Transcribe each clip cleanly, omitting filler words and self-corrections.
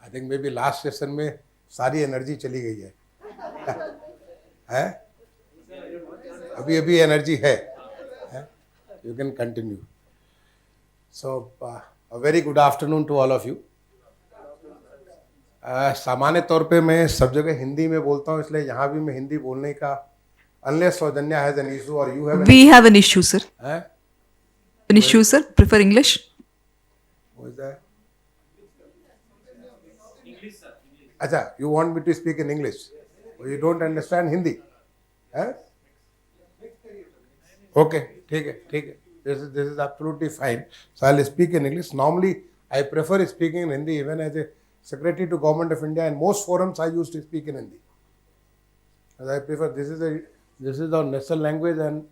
I think may be last session में सारी energy चली गई है अभी अभी एनर्जी है you can continue so a very good afternoon to all of you सामान्य तौर पे मैं सब जगह हिंदी में बोलता हूँ इसलिए यहाँ भी मैं हिंदी बोलने का unless Saujanya has an issue or you have an We have an issue, sir. An issue, sir. Prefer English? What is that? English, sir. Acha, you want me to speak in English? Or you don't understand Hindi? Okay, ठीक है. This is absolutely fine. So I'll speak in English. Normally, I prefer speaking in Hindi even as a Secretary to Government of India. In most forums, I used to speak in Hindi. As I prefer, this is our national language and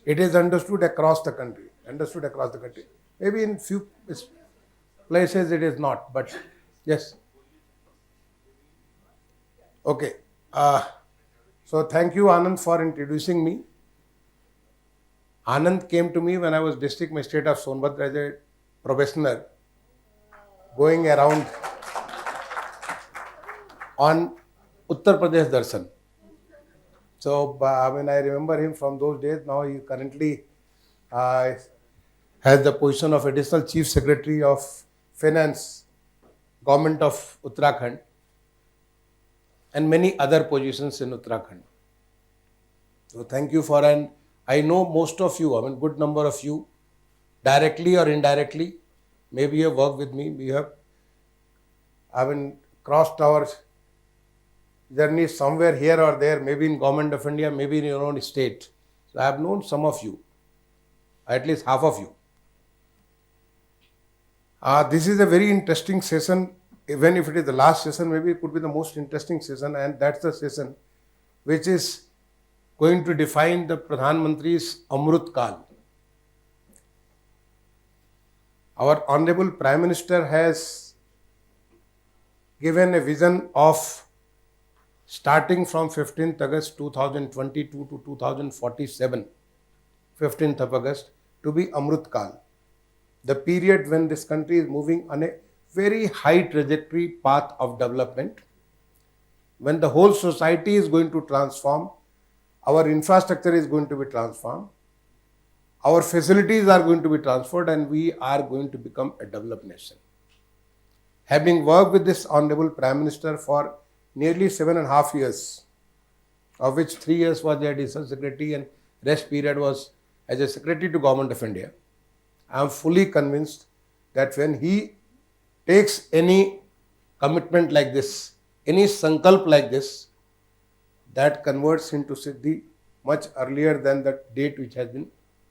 it is understood across the country. Maybe in few places it is not, but yes. Okay. So thank you, Anand, for introducing me. Anand came to me when I was district magistrate of Sonbhadra as a probationer, going around on Uttar Pradesh Darshan. So when I remember him from those days, now he currently has the position of Additional Chief Secretary of Finance, Government of Uttarakhand, and many other positions in Uttarakhand. So thank you for, and I know most of you, good number of you, directly or indirectly, maybe you have worked with me, we have, crossed our journey somewhere here or there, maybe in Government of India, maybe in your own state. So I have known some of you, at least half of you. This is a very interesting session. Even if it is the last session, maybe it could be the most interesting session, and that's the session which is going to define the Pradhan Mantri's Amrut Kal. Our Honorable Prime Minister has given a vision of starting from 15th August 2022 to 2047, 15th of August, to be Amrut Kal, the period when this country is moving on a very high trajectory path of development, when the whole society is going to transform, our infrastructure is going to be transformed, our facilities are going to be transferred, and we are going to become a developed nation. Having worked with this Honorable Prime Minister for nearly 7.5 years, of which 3 years was the Additional Secretary and rest period was as a Secretary to Government of India, I am fully convinced that when he takes any commitment like this, any sankalp like this, that converts into Siddhi much earlier than the date which has been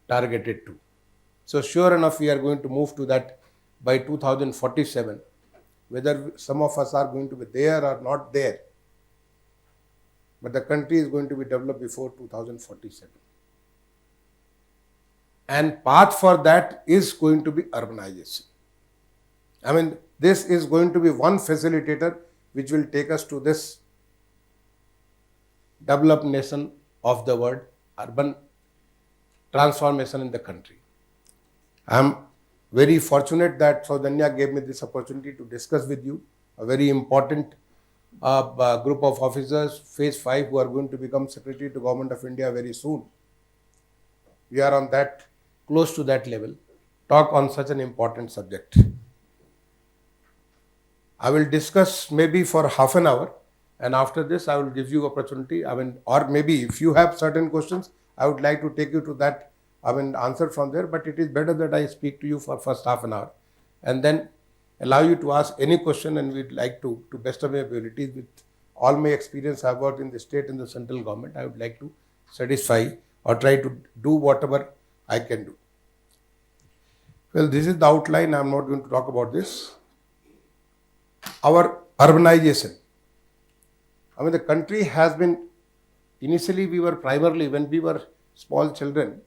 targeted to. So sure enough, we are going to move to that by 2047. Whether some of us are going to be there or not there, but the country is going to be developed before 2047. And path for that is going to be urbanization. This is going to be one facilitator which will take us to this developed nation of the world, urban transformation in the country. I am very fortunate that Saujanya gave me this opportunity to discuss with you a very important group of officers, phase 5, who are going to become Secretary to Government of India very soon. We are on that, close to that level, talk on such an important subject. I will discuss maybe for half an hour, and after this I will give you opportunity, or maybe if you have certain questions, I would like to take you to that, answer from there, but it is better that I speak to you for first half an hour and then allow you to ask any question, and we'd like to best of my abilities, with all my experience I've worked in the state and the central government, I would like to satisfy or try to do whatever I can do. Well, this is the outline. I'm not going to talk about this. Our urbanization. The country has been, initially we were primarily, when we were small children,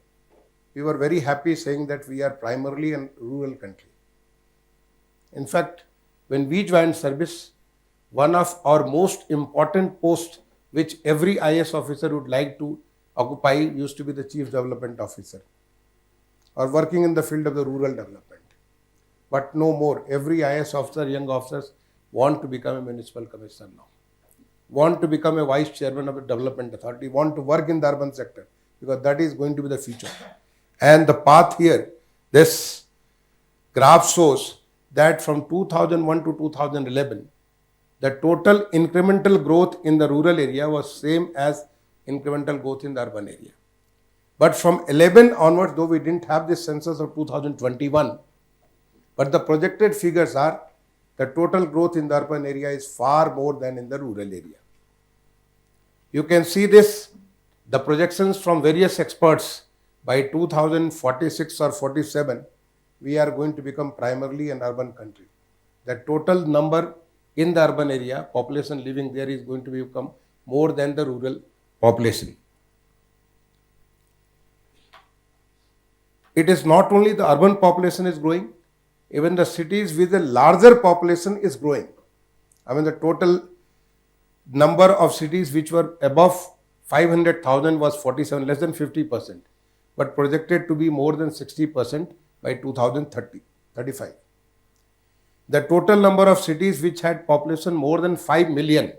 we were very happy saying that we are primarily a rural country. In fact, when we joined service, one of our most important posts which every IS officer would like to occupy used to be the Chief Development Officer, or working in the field of the rural development. But no more. Every IS officer, young officers, want to become a municipal commissioner now, want to become a vice chairman of a development authority, want to work in the urban sector, because that is going to be the future. And the path here, this graph shows that from 2001 to 2011, the total incremental growth in the rural area was same as incremental growth in the urban area. But from 11 onwards, though we didn't have this census of 2021, but the projected figures are the total growth in the urban area is far more than in the rural area. You can see this, the projections from various experts by 2046 or 47, we are going to become primarily an urban country. The total number in the urban area, population living there is going to become more than the rural population. It is not only the urban population is growing, even the cities with a larger population is growing. I mean, the total number of cities which were above 500,000 was 47, less than 50%, but projected to be more than 60% by 2035. The total number of cities which had population more than 5 million,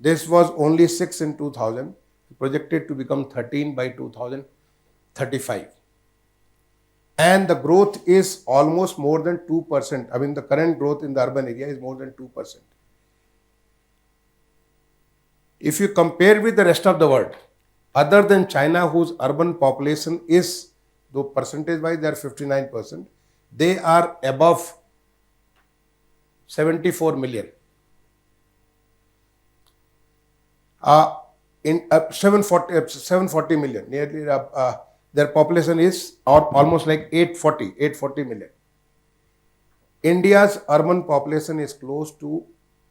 this was only 6 in 2000, projected to become 13 by 2035. And the growth is almost more than 2%. I mean, the current growth in the urban area is more than 2%. If you compare with the rest of the world, other than China, whose urban population is, though percentage-wise they are 59%, they are above 74 million. In 740 million, nearly their population is almost like 840 million. India's urban population is close to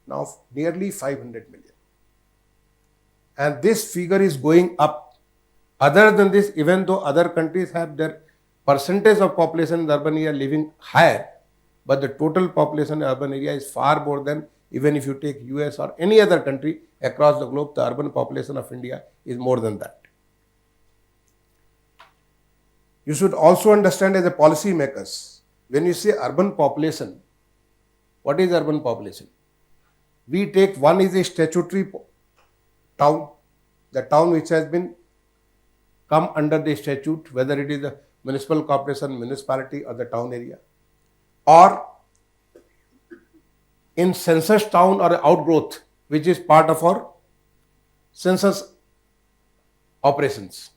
now nearly 500 million. And this figure is going up. Other than this, even though other countries have their percentage of population in the urban area living higher, but the total population in the urban area is far more than, even if you take US or any other country across the globe, the urban population of India is more than that. You should also understand as a policy makers, when you say urban population, what is urban population? We take one is a statutory town, the town which has been come under the statute, whether it is the municipal corporation, municipality or the town area, or in census town or outgrowth, which is part of our census operations.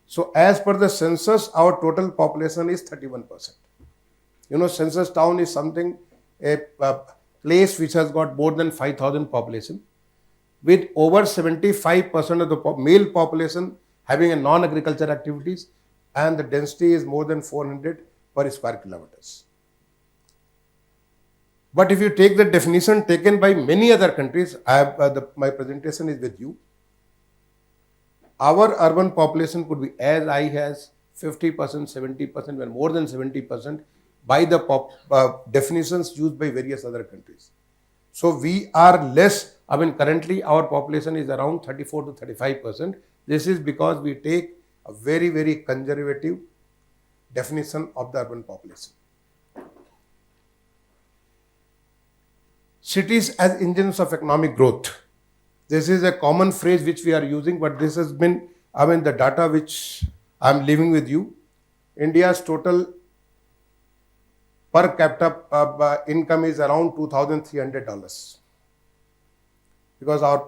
So as per the census, our total population is 31%. You know, census town is something, a place which has got more than 5,000 population, with over 75% of the male population having a non-agriculture activities, and the density is more than 400 per square kilometers. But if you take the definition taken by many other countries, my presentation is with you. Our urban population could be as high as 50%, 70%, when more than 70% by the definitions used by various other countries. So we are less, I mean currently our population is around 34 to 35%. This is because we take a very, very conservative definition of the urban population. Cities as engines of economic growth. This is a common phrase which we are using, but this has been, I mean, the data which I am leaving with you. India's total per capita income is around $2,300, because our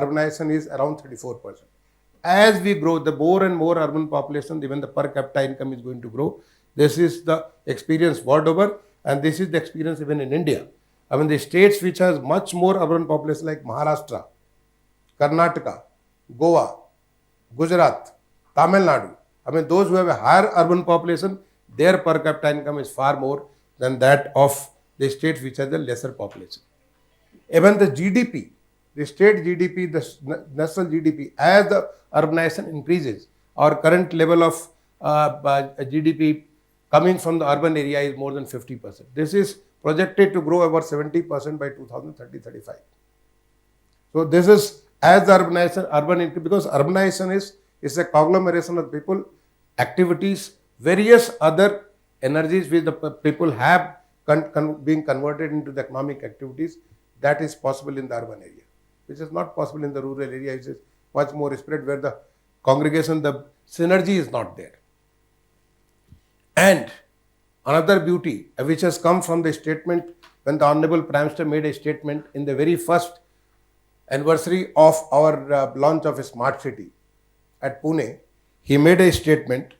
urbanization is around 34%. As we grow, the more and more urban population, even the per capita income is going to grow. This is the experience world over, and this is the experience even in India. I mean, the states which has much more urban population like Maharashtra, Karnataka, Goa, Gujarat, Tamil Nadu, I mean, those who have a higher urban population, their per capita income is far more than that of the states which has a lesser population. Even the GDP, the state GDP, the national GDP, as the urbanization increases, our current level of GDP coming from the urban area is more than 50%. This is projected to grow over 70% by 2030-35. So this is as the urbanization, because urbanization is a conglomeration of people, activities, various other energies which the people have being converted into the economic activities, that is possible in the urban area, which is not possible in the rural area, which is much more spread, where the congregation, the synergy is not there. And another beauty which has come from the statement when the Honorable Prime Minister made a statement in the very first anniversary of our launch of a smart city at Pune, he made a statement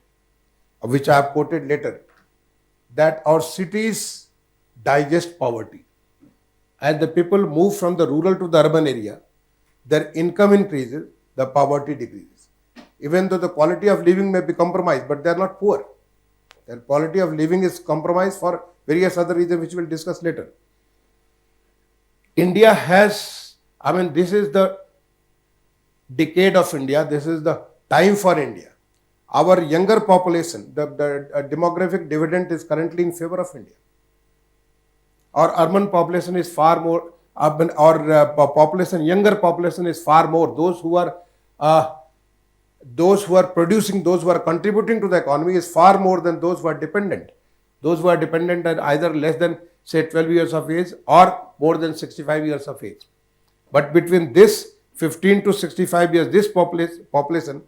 which I have quoted later, that our cities digest poverty. As the people move from the rural to the urban area, their income increases, the poverty decreases. Even though the quality of living may be compromised, but they are not poor. Their quality of living is compromised for various other reasons which we will discuss later. India has, this is the decade of India, this is the time for India. Our younger population, the demographic dividend is currently in favor of India. Our urban population is far more, younger population is far more. Those who are producing, those who are contributing to the economy is far more than those who are dependent. Those who are dependent are either less than, say, 12 years of age or more than 65 years of age. But between this 15 to 65 years, this population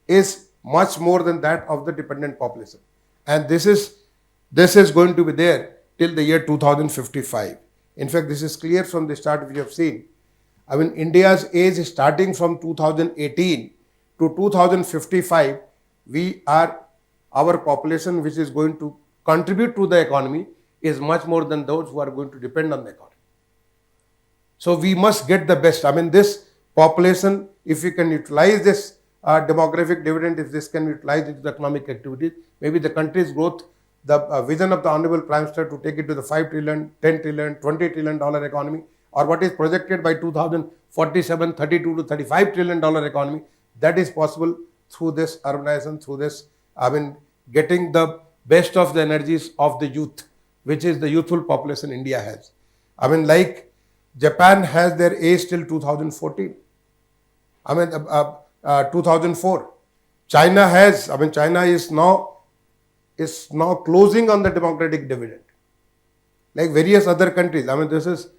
is much more than that of the dependent population. And this is going to be there till the year 2055. In fact, this is clear from the start which you have seen. India's age starting from 2018 to 2055, our population which is going to contribute to the economy is much more than those who are going to depend on the economy. So we must get the best. This population, if we can utilize this demographic dividend, if this can be utilized into the economic activities, maybe the country's growth, the vision of the Honorable Prime Minister to take it to the 5 trillion, 10 trillion, $20 trillion economy, or what is projected by 2047, 32 to $35 trillion economy, that is possible through this urbanization, through this, getting the best of the energies of the youth, which is the youthful population India has. Like Japan has their age till 2014. 2004. China has, China is now closing on the democratic dividend. Like various other countries. This is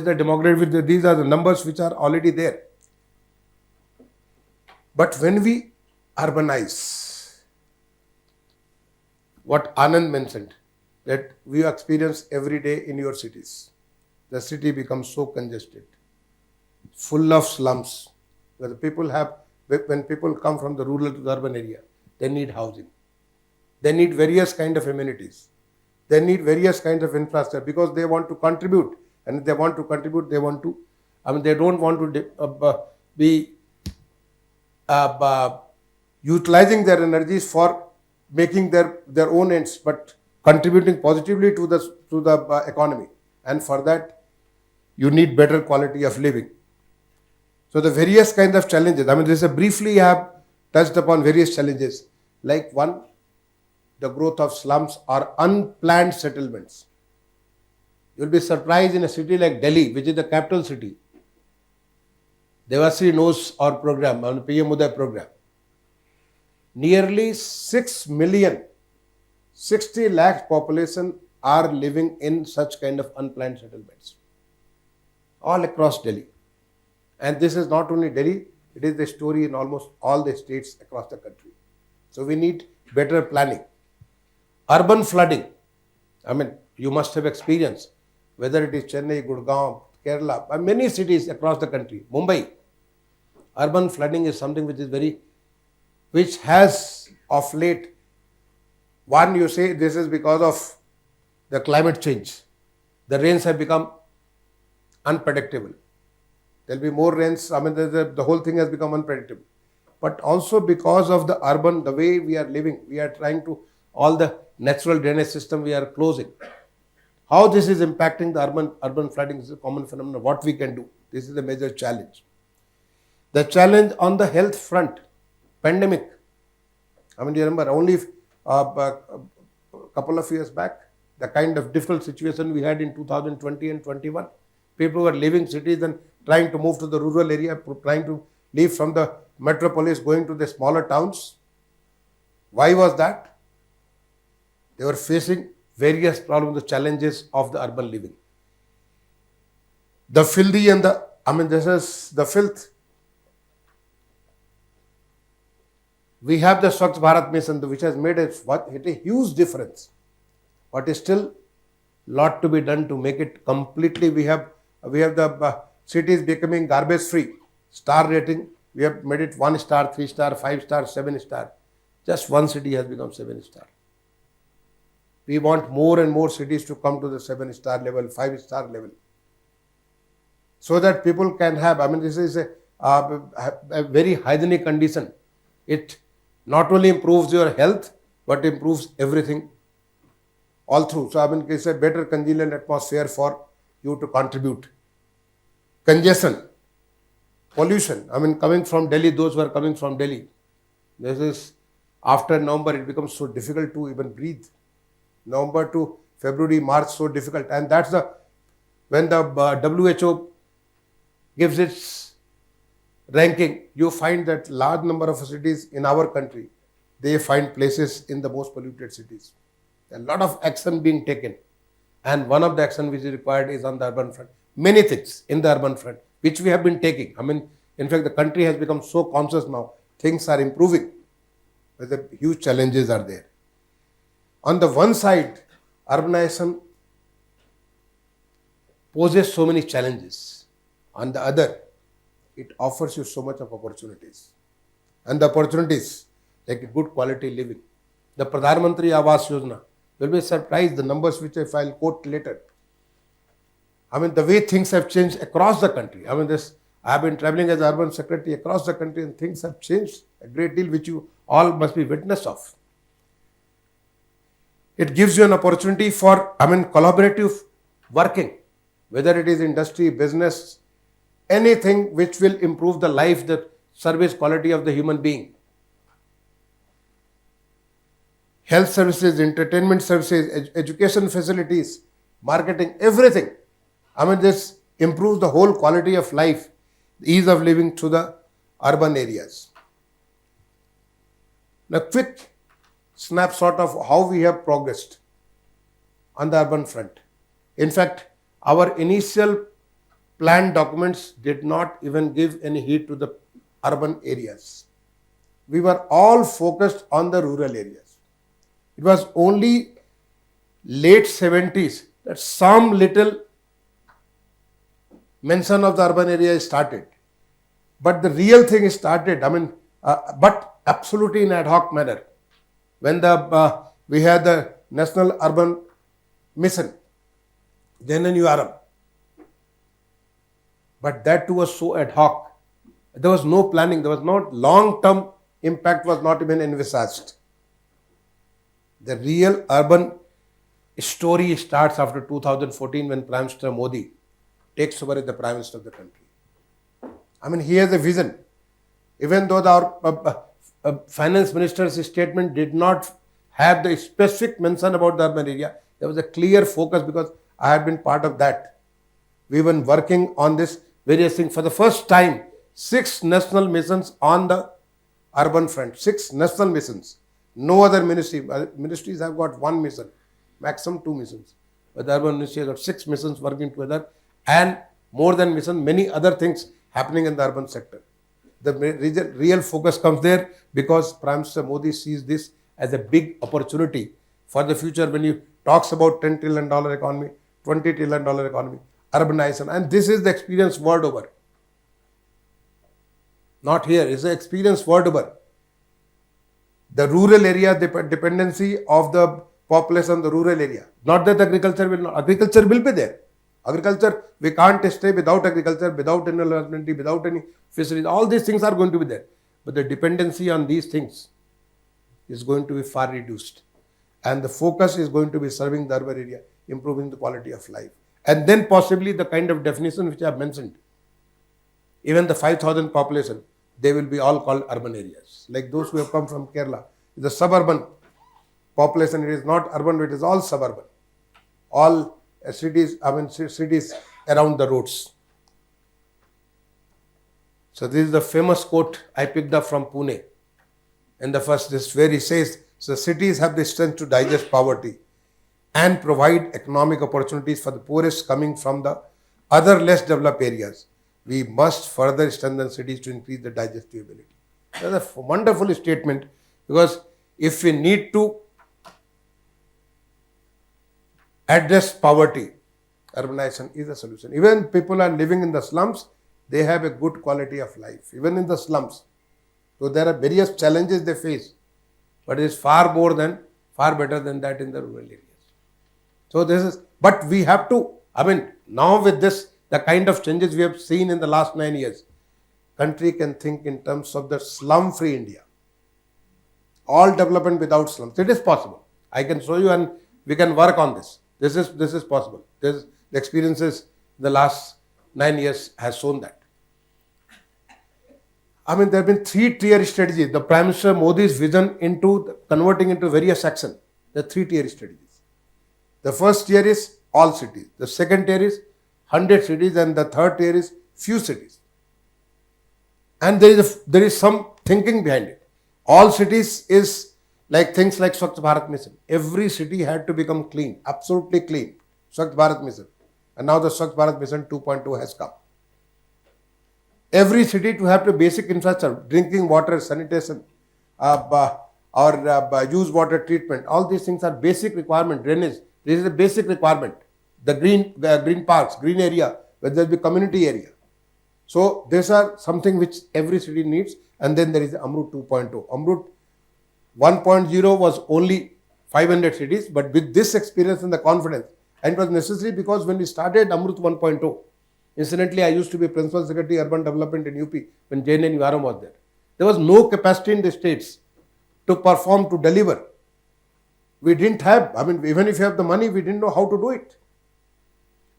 the demographic, these are the numbers which are already there. But when we urbanize, what Anand mentioned, that we experience every day in your cities, the city becomes so congested, full of slums, where the people when people come from the rural to the urban area, they need housing. They need various kind of amenities. They need various kinds of infrastructure because they want to contribute. And if they want to contribute, they want to, they don't want to be utilizing their energies for making their own ends, but contributing positively to the economy. And for that, you need better quality of living. So the various kinds of challenges, this is briefly I have touched upon various challenges. Like one, the growth of slums or unplanned settlements. You will be surprised in a city like Delhi, which is the capital city. Devasri knows our program, our PM Uday program. Nearly 6 million, 60 lakh population are living in such kind of unplanned settlements. All across Delhi. And this is not only Delhi, it is the story in almost all the states across the country. So we need better planning. Urban flooding. You must have experience, whether it is Chennai, Gurgaon, Kerala, many cities across the country, Mumbai. Urban flooding is something which has of late, one, you say this is because of the climate change. The rains have become unpredictable. There will be more rains, the whole thing has become unpredictable. But also because of the urban, the way we are living, we are trying to, all the natural drainage system we are closing. How this is impacting the urban flooding is a common phenomenon. What we can do, this is a major challenge. The challenge on the health front, pandemic. You remember only a couple of years back, the kind of difficult situation we had in 2020 and 21. People were leaving cities and trying to move to the rural area, trying to leave from the metropolis, going to the smaller towns. Why was that? They were facing various problems, the challenges of the urban living. The filthy and this is the filth. We have the Swachh Bharat mission, which has made a huge difference. But is still lot to be done to make it completely. We have the cities becoming garbage free. Star rating, we have made it 1 star, 3 star, 5 star, 7 star. Just one city has become 7 star. We want more and more cities to come to the 7 star level, 5 star level, so that people can have. This is a very hygienic condition. It not only improves your health, but improves everything all through. So it's a better congenial atmosphere for you to contribute. Congestion, pollution. Coming from Delhi, those who are coming from Delhi, this is after November, it becomes so difficult to even breathe. November to February, March, so difficult. And that's when the WHO gives its ranking, you find that large number of cities in our country, they find places in the most polluted cities. A lot of action being taken. And one of the action which is required is on the urban front. Many things in the urban front, which we have been taking. In fact, the country has become so conscious now. Things are improving, but the huge challenges are there. On the one side, urbanization poses so many challenges. On the other, it offers you so much of opportunities. And the opportunities, like a good quality living. The Pradhan Mantri Awas Yojana, you'll be surprised the numbers which I'll quote later. The way things have changed across the country. I have been traveling as urban secretary across the country, and things have changed a great deal, which you all must be witness of. It gives you an opportunity for, collaborative working, whether it is industry, business, anything which will improve the life, the service quality of the human being. Health services, entertainment services, education facilities, marketing, everything. This improves the whole quality of life, the ease of living to the urban areas. Now, quick snapshot of how we have progressed on the urban front. In fact, our initial plan documents did not even give any heed to the urban areas. We were all focused on the rural areas. It was only late 70s that some little mention of the urban area started. But the real thing started, but absolutely in ad hoc manner. When we had the National Urban Mission, then a new URM. But that too was so ad hoc. There was no planning. There was no long-term impact was not even envisaged. The real urban story starts after 2014 when Prime Minister Modi takes over as the Prime Minister of the country. He has a vision. Even though our Finance Minister's statement did not have the specific mention about the urban area, there was a clear focus because I had been part of that. We were working on this various things. For the first time, 6 national missions on the urban front. 6 national missions. No other ministry. Ministries have got 1 mission, maximum 2 missions. But the urban ministry has got 6 missions working together, and more than mission, many other things happening in the urban sector. The real focus comes there because Prime Minister Modi sees this as a big opportunity for the future when he talks about $10 trillion economy, $20 trillion economy, urbanization. And this is the experience world over. Not here, it's the experience world over. The rural area, the dependency of the population on the rural area. Not that agriculture will be there. Agriculture, we can't stay without agriculture, without any husbandry, without any fisheries. All these things are going to be there. But the dependency on these things is going to be far reduced. And the focus is going to be serving the urban area, improving the quality of life. And then possibly the kind of definition which I have mentioned. Even the 5,000 population, they will be all called urban areas. Like those who have come from Kerala, the suburban population, it is not urban, it is all suburban. All cities, cities around the roads. So this is the famous quote I picked up from Pune. And the first, this where he says, so cities have the strength to digest poverty. and provide economic opportunities for the poorest coming from the other less developed areas. We must further strengthen cities to increase the digestive ability. That's a wonderful statement, because if we need to address poverty, urbanization is a solution. Even people are living in the slums, they have a good quality of life, even in the slums. So there are various challenges they face, but it is far better than that in the rural areas. So this is, but we have to, now with this, the kind of changes we have seen in the last 9 years, country can think in terms of the slum-free India. All development without slums. It is possible. I can show you, and we can work on this. This is possible. The experiences in the last 9 years has shown that. There have been 3-tier strategies. The Prime Minister Modi's vision into converting into various sections. The 3-tier strategies. The first tier is all cities. The second tier is 100 cities, and the third tier is few cities. And there is some thinking behind it. All cities is like things like Swachh Bharat Mission. Every city had to become clean, absolutely clean. Swachh Bharat Mission. And now the Swachh Bharat Mission 2.2 has come. Every city to have the basic infrastructure, drinking water, sanitation, or use water treatment. All these things are basic requirement. Drainage, this is a basic requirement. The green parks, green area, where there will be community area. So these are something which every city needs. And then there is Amrut 2.0. Amrut 1.0 was only 500 cities, but with this experience and the confidence, and it was necessary because when we started Amrut 1.0, incidentally, I used to be Principal Secretary Urban Development in UP when JN Nivaram was there. There was no capacity in the states to perform, to deliver. We didn't have, even if you have the money, we didn't know how to do it.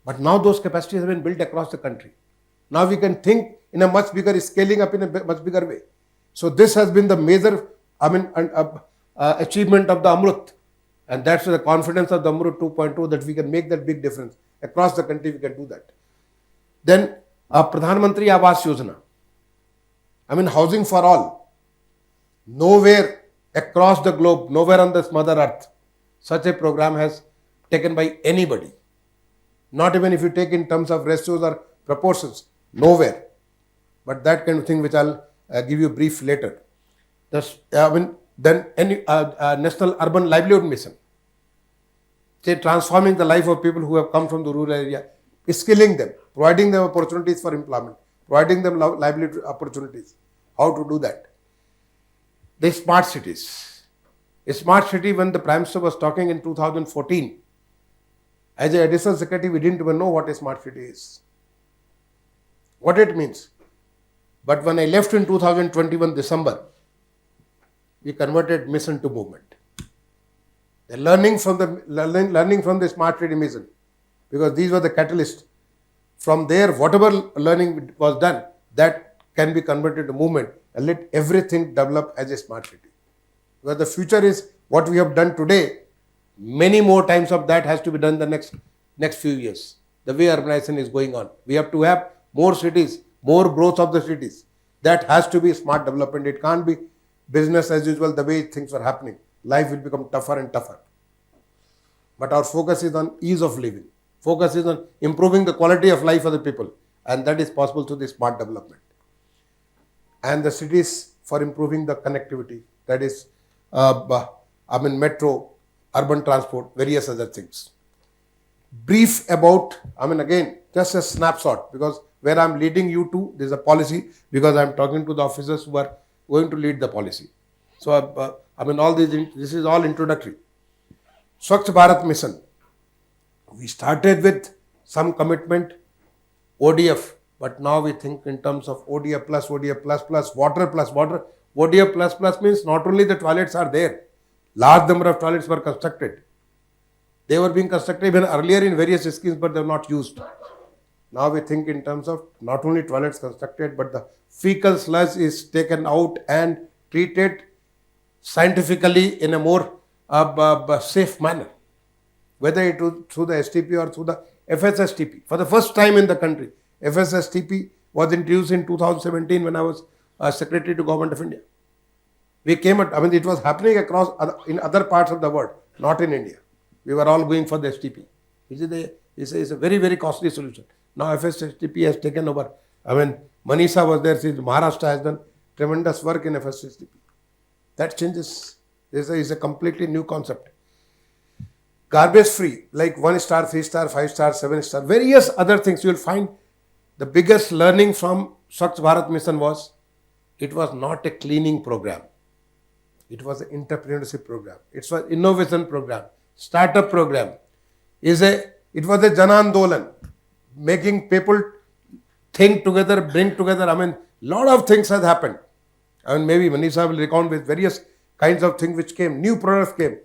But now those capacities have been built across the country. Now we can think in a much bigger, scaling up in a much bigger way. So this has been the major, achievement of the Amrut. And that's the confidence of the Amrut 2.2 that we can make that big difference. Across the country we can do that. Then Pradhan Mantri Awas Yojana. Housing for all. Nowhere across the globe, nowhere on this mother earth, such a program has taken by anybody. Not even if you take in terms of ratios or proportions, nowhere. But that kind of thing which I'll give you a brief later. Then National Urban Livelihood Mission. Say transforming the life of people who have come from the rural area, skilling them, providing them opportunities for employment, providing them livelihood opportunities. How to do that? The smart cities. A smart city, when the Prime Minister was talking in 2014, as an additional secretary, we didn't even know what a smart city is, what it means. But when I left in 2021 December, we converted mission to movement. The learning from the smart city mission, because these were the catalysts. From there, whatever learning was done, that can be converted to movement and let everything develop as a smart city. Because the future is what we have done today. Many more times of that has to be done the next few years. The way urbanization is going on, we have to have more cities, more growth of the cities. That has to be smart development. It can't be business as usual the way things are happening. Life will become tougher and tougher. But our focus is on ease of living. Focus is on improving the quality of life of the people. And that is possible through the smart development. And the cities for improving the connectivity. That is, metro, urban transport, various other things. Brief about, again, just a snapshot, because where I'm leading you to, there's a policy, because I'm talking to the officers who are going to lead the policy. So, all these, this is all introductory. Swachh Bharat Mission. We started with some commitment, ODF, but now we think in terms of ODF plus, water plus water. ODF plus means not only the toilets are there, large number of toilets were constructed. They were being constructed even earlier in various schemes, but they were not used. Now we think in terms of not only toilets constructed, but the fecal sludge is taken out and treated scientifically in a more safe manner. Whether it was through the STP or through the FSSTP. For the first time in the country, FSSTP was introduced in 2017 when I was Secretary to Government of India. We came at, it was happening across in other parts of the world, not in India. we were all going for the STP. It's a very, very costly solution. Now FSSTP has taken over. I mean, Manisha was there, Maharashtra has done tremendous work in FSSTP. That changes. This is a completely new concept. Garbage free, like 1 star, 3 star, 5 star, 7 star, various other things. You will find the biggest learning from Swachh Bharat Mission was, it was not a cleaning program. It was an entrepreneurship program. It was innovation program, startup program. It was a Jan Andolan, making people think together, bring together. I mean, lot of things has happened. I mean, maybe Manisha will recount with various kinds of things which came, new products came.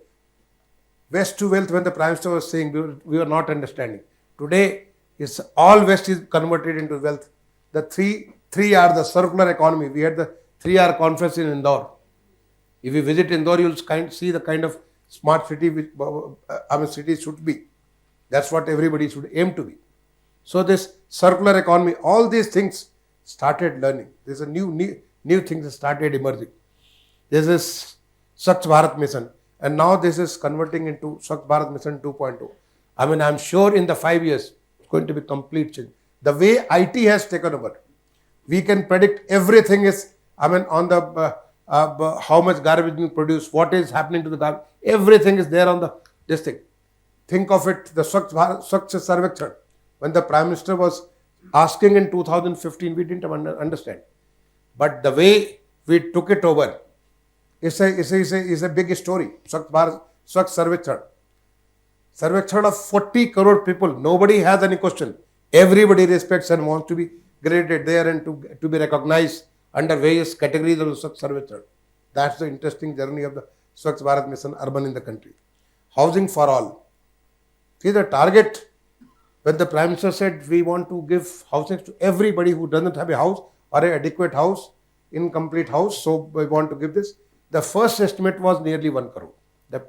Waste to wealth, when the Prime Minister was saying, we were not understanding. Today, all waste is converted into wealth. The three R, the circular economy. We had the 3R conference in Indore. If you visit Indore, you'll see the kind of smart city which city should be. That's what everybody should aim to be. So this circular economy, all these things started learning. There's a new things that started emerging. This is Swachh Bharat Mission. And now this is converting into Swachh Bharat Mission 2.0. I mean, I'm sure in the 5 years, it's going to be complete change. The way IT has taken over, we can predict everything is, I mean, on the how much garbage being produced, what is happening to the garbage, everything is there on this thing. Think of it, the Swachh Sarvekshan. When the Prime Minister was asking in 2015, we didn't understand. But the way we took it over, is a big story. Swachh Sarvekshan. Sarvekshan of 40 crore people. Nobody has any question. Everybody respects and wants to be graded there and to be recognized under various categories of the Swachh Sarvekshan. That's the interesting journey of the Swachh Bharat Mission urban in the country. Housing for all. See the target, when the Prime Minister said we want to give housing to everybody who doesn't have a house or an adequate house, incomplete house, so we want to give this. The first estimate was nearly 1 crore. The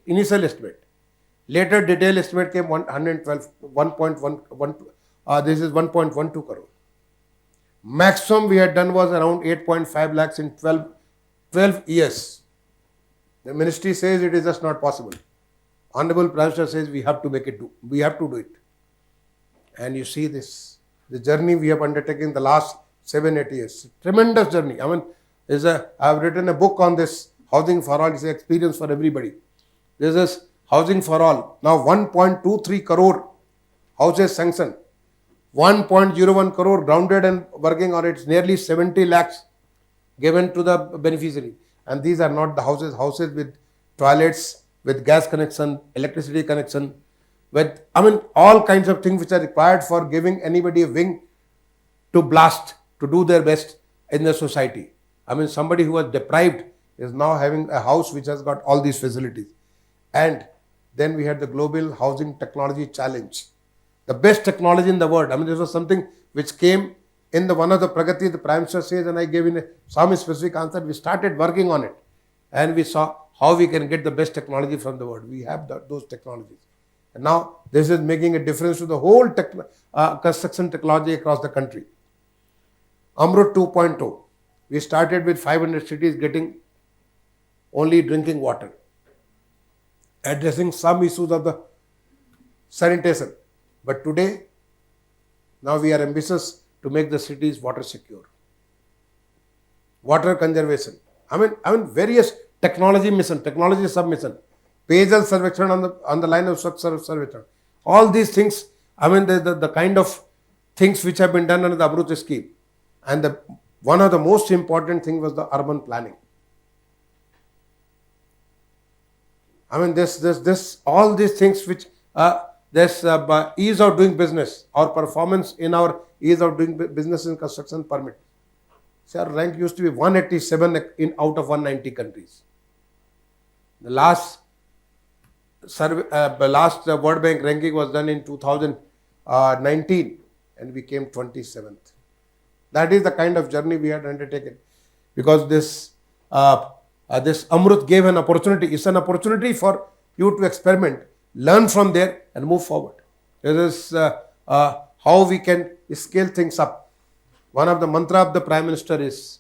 initial estimate. Later detailed estimate came 112, 1.1, this is 1.12 crore. Maximum we had done was around 8.5 lakhs in 12 years. The ministry says it is just not possible. Honorable Prime Minister says we have to we have to do it. And you see this, the journey we have undertaken the last 7-8 years. Tremendous journey. I mean, I have written a book on this, housing for all. It's an experience for everybody. This is housing for all. Now 1.23 crore houses sanctioned. 1.01 crore grounded and working on it. It's nearly 70 lakhs given to the beneficiary. And these are not the houses with toilets, with gas connection, electricity connection, with, I mean, all kinds of things which are required for giving anybody a wing to blast, to do their best in the society. I mean, somebody who was deprived is now having a house which has got all these facilities. And then we had the Global Housing Technology Challenge. The best technology in the world. I mean, this was something which came in one of the Pragati, the Prime Minister says, and I gave in some specific answer. We started working on it. And we saw how we can get the best technology from the world. We have those technologies. And now this is making a difference to the whole construction technology across the country. Amrut 2.0. We started with 500 cities getting only drinking water, addressing some issues of the sanitation. But today, now we are ambitious to make the cities water secure. Water conservation. I mean various technology mission, technology submission, Payjal Sarvekshan on the line of Swachh Sarvekshan. All these things, I mean the kind of things which have been done under the Amrut scheme. And one of the most important things was the urban planning. I mean all these things which this ease of doing business, our performance in our ease of doing business in construction permit. So our rank used to be 187 out of 190 countries. The last World Bank ranking was done in 2019 and we came 27th. That is the kind of journey we had undertaken, because this Amrut gave an opportunity. It's an opportunity for you to experiment, learn from there and move forward. This is how we can scale things up. One of the mantra of the Prime Minister is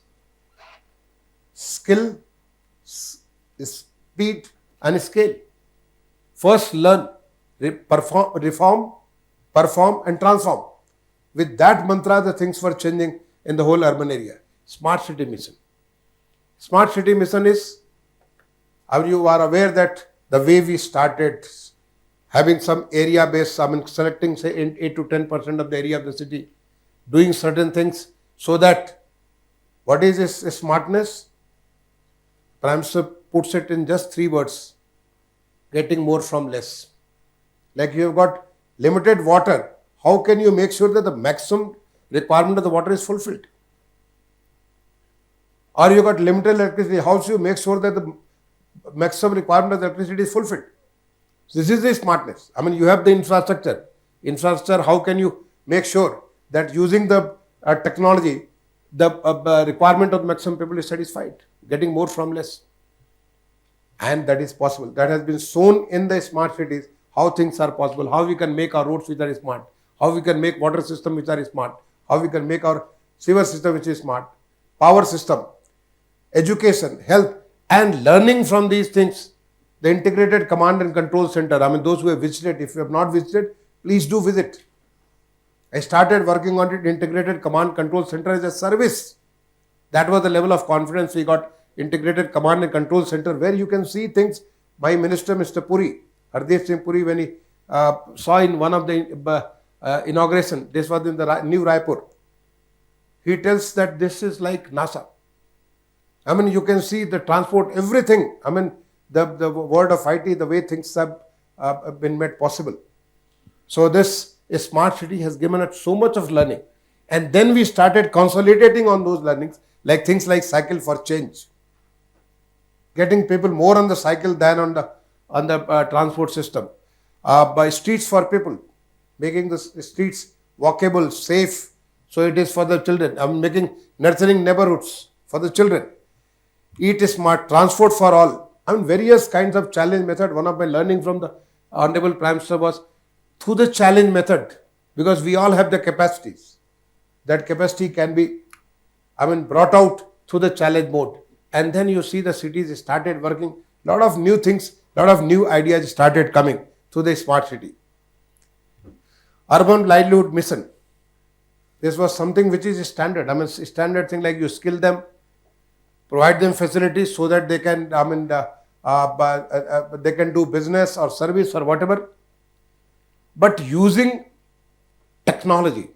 skill, speed and scale. First learn, reform, perform and transform. With that mantra, the things were changing in the whole urban area. Smart city mission. Smart city mission is, you are aware that the way we started having some area based, selecting say 8 to 10% of the area of the city, doing certain things so that what is this smartness? Prime Minister puts it in just 3 words: getting more from less. Like you have got limited water, how can you make sure that the maximum requirement of the water is fulfilled? Or you got limited electricity, how do you make sure that the maximum requirement of the electricity is fulfilled? So this is the smartness. You have the infrastructure. Infrastructure, how can you make sure that using the technology, the requirement of the maximum people is satisfied, getting more from less. And that is possible. That has been shown in the smart cities, how things are possible, how we can make our roads which are smart, how we can make water system which are smart, how we can make our sewer system which is smart, power system, education, health, and learning from these things. The integrated command and control center, those who have visited, if you have not visited, please do visit. I started working on it, integrated command control center as a service. That was the level of confidence we got. Integrated command and control center, where you can see things. My minister, Mr. Puri, Hardeep Singh Puri, when he saw in one of the inauguration, this was in the new Raipur, he tells that this is like NASA. You can see the transport, everything. The world of IT, the way things have been made possible. So this smart city has given us so much of learning. And then we started consolidating on those learnings, like things like cycle for change. Getting people more on the cycle than on the transport system. By streets for people, making the streets walkable, safe, so it is for the children. Making nurturing neighborhoods for the children. Eat smart, transport for all. Various kinds of challenge method. One of my learning from the Honorable Prime Minister was through the challenge method, because we all have the capacities. That capacity can be, brought out through the challenge mode. And then you see the cities started working. Lot of new things, lot of new ideas started coming through the smart city. Urban livelihood mission. This was something which is standard. Standard thing, like you skill them, provide them facilities so that they can, they can do business or service or whatever. But using technology,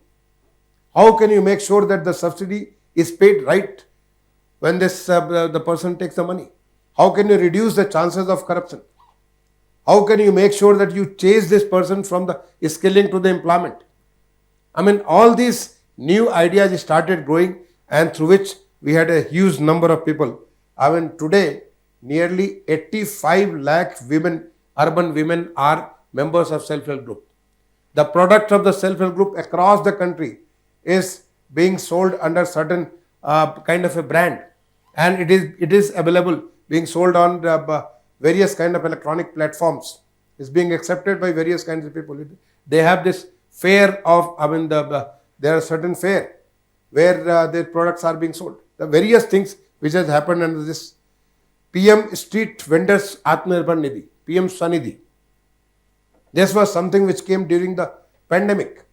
how can you make sure that the subsidy is paid right when the person takes the money? How can you reduce the chances of corruption? How can you make sure that you chase this person from the skilling to the employment? All these new ideas started growing, and through which we had a huge number of people. Today, nearly 85 lakh women, urban women, are members of self-help group. The product of the self-help group across the country is being sold under certain kind of a brand, and it is available, being sold on various kind of electronic platforms. It's being accepted by various kinds of people. They have this fair of, there are certain fair where their products are being sold. The various things which has happened under this PM Street Vendors Atmanirbhar Nidhi, PM Swanidhi. This was something which came during the pandemic,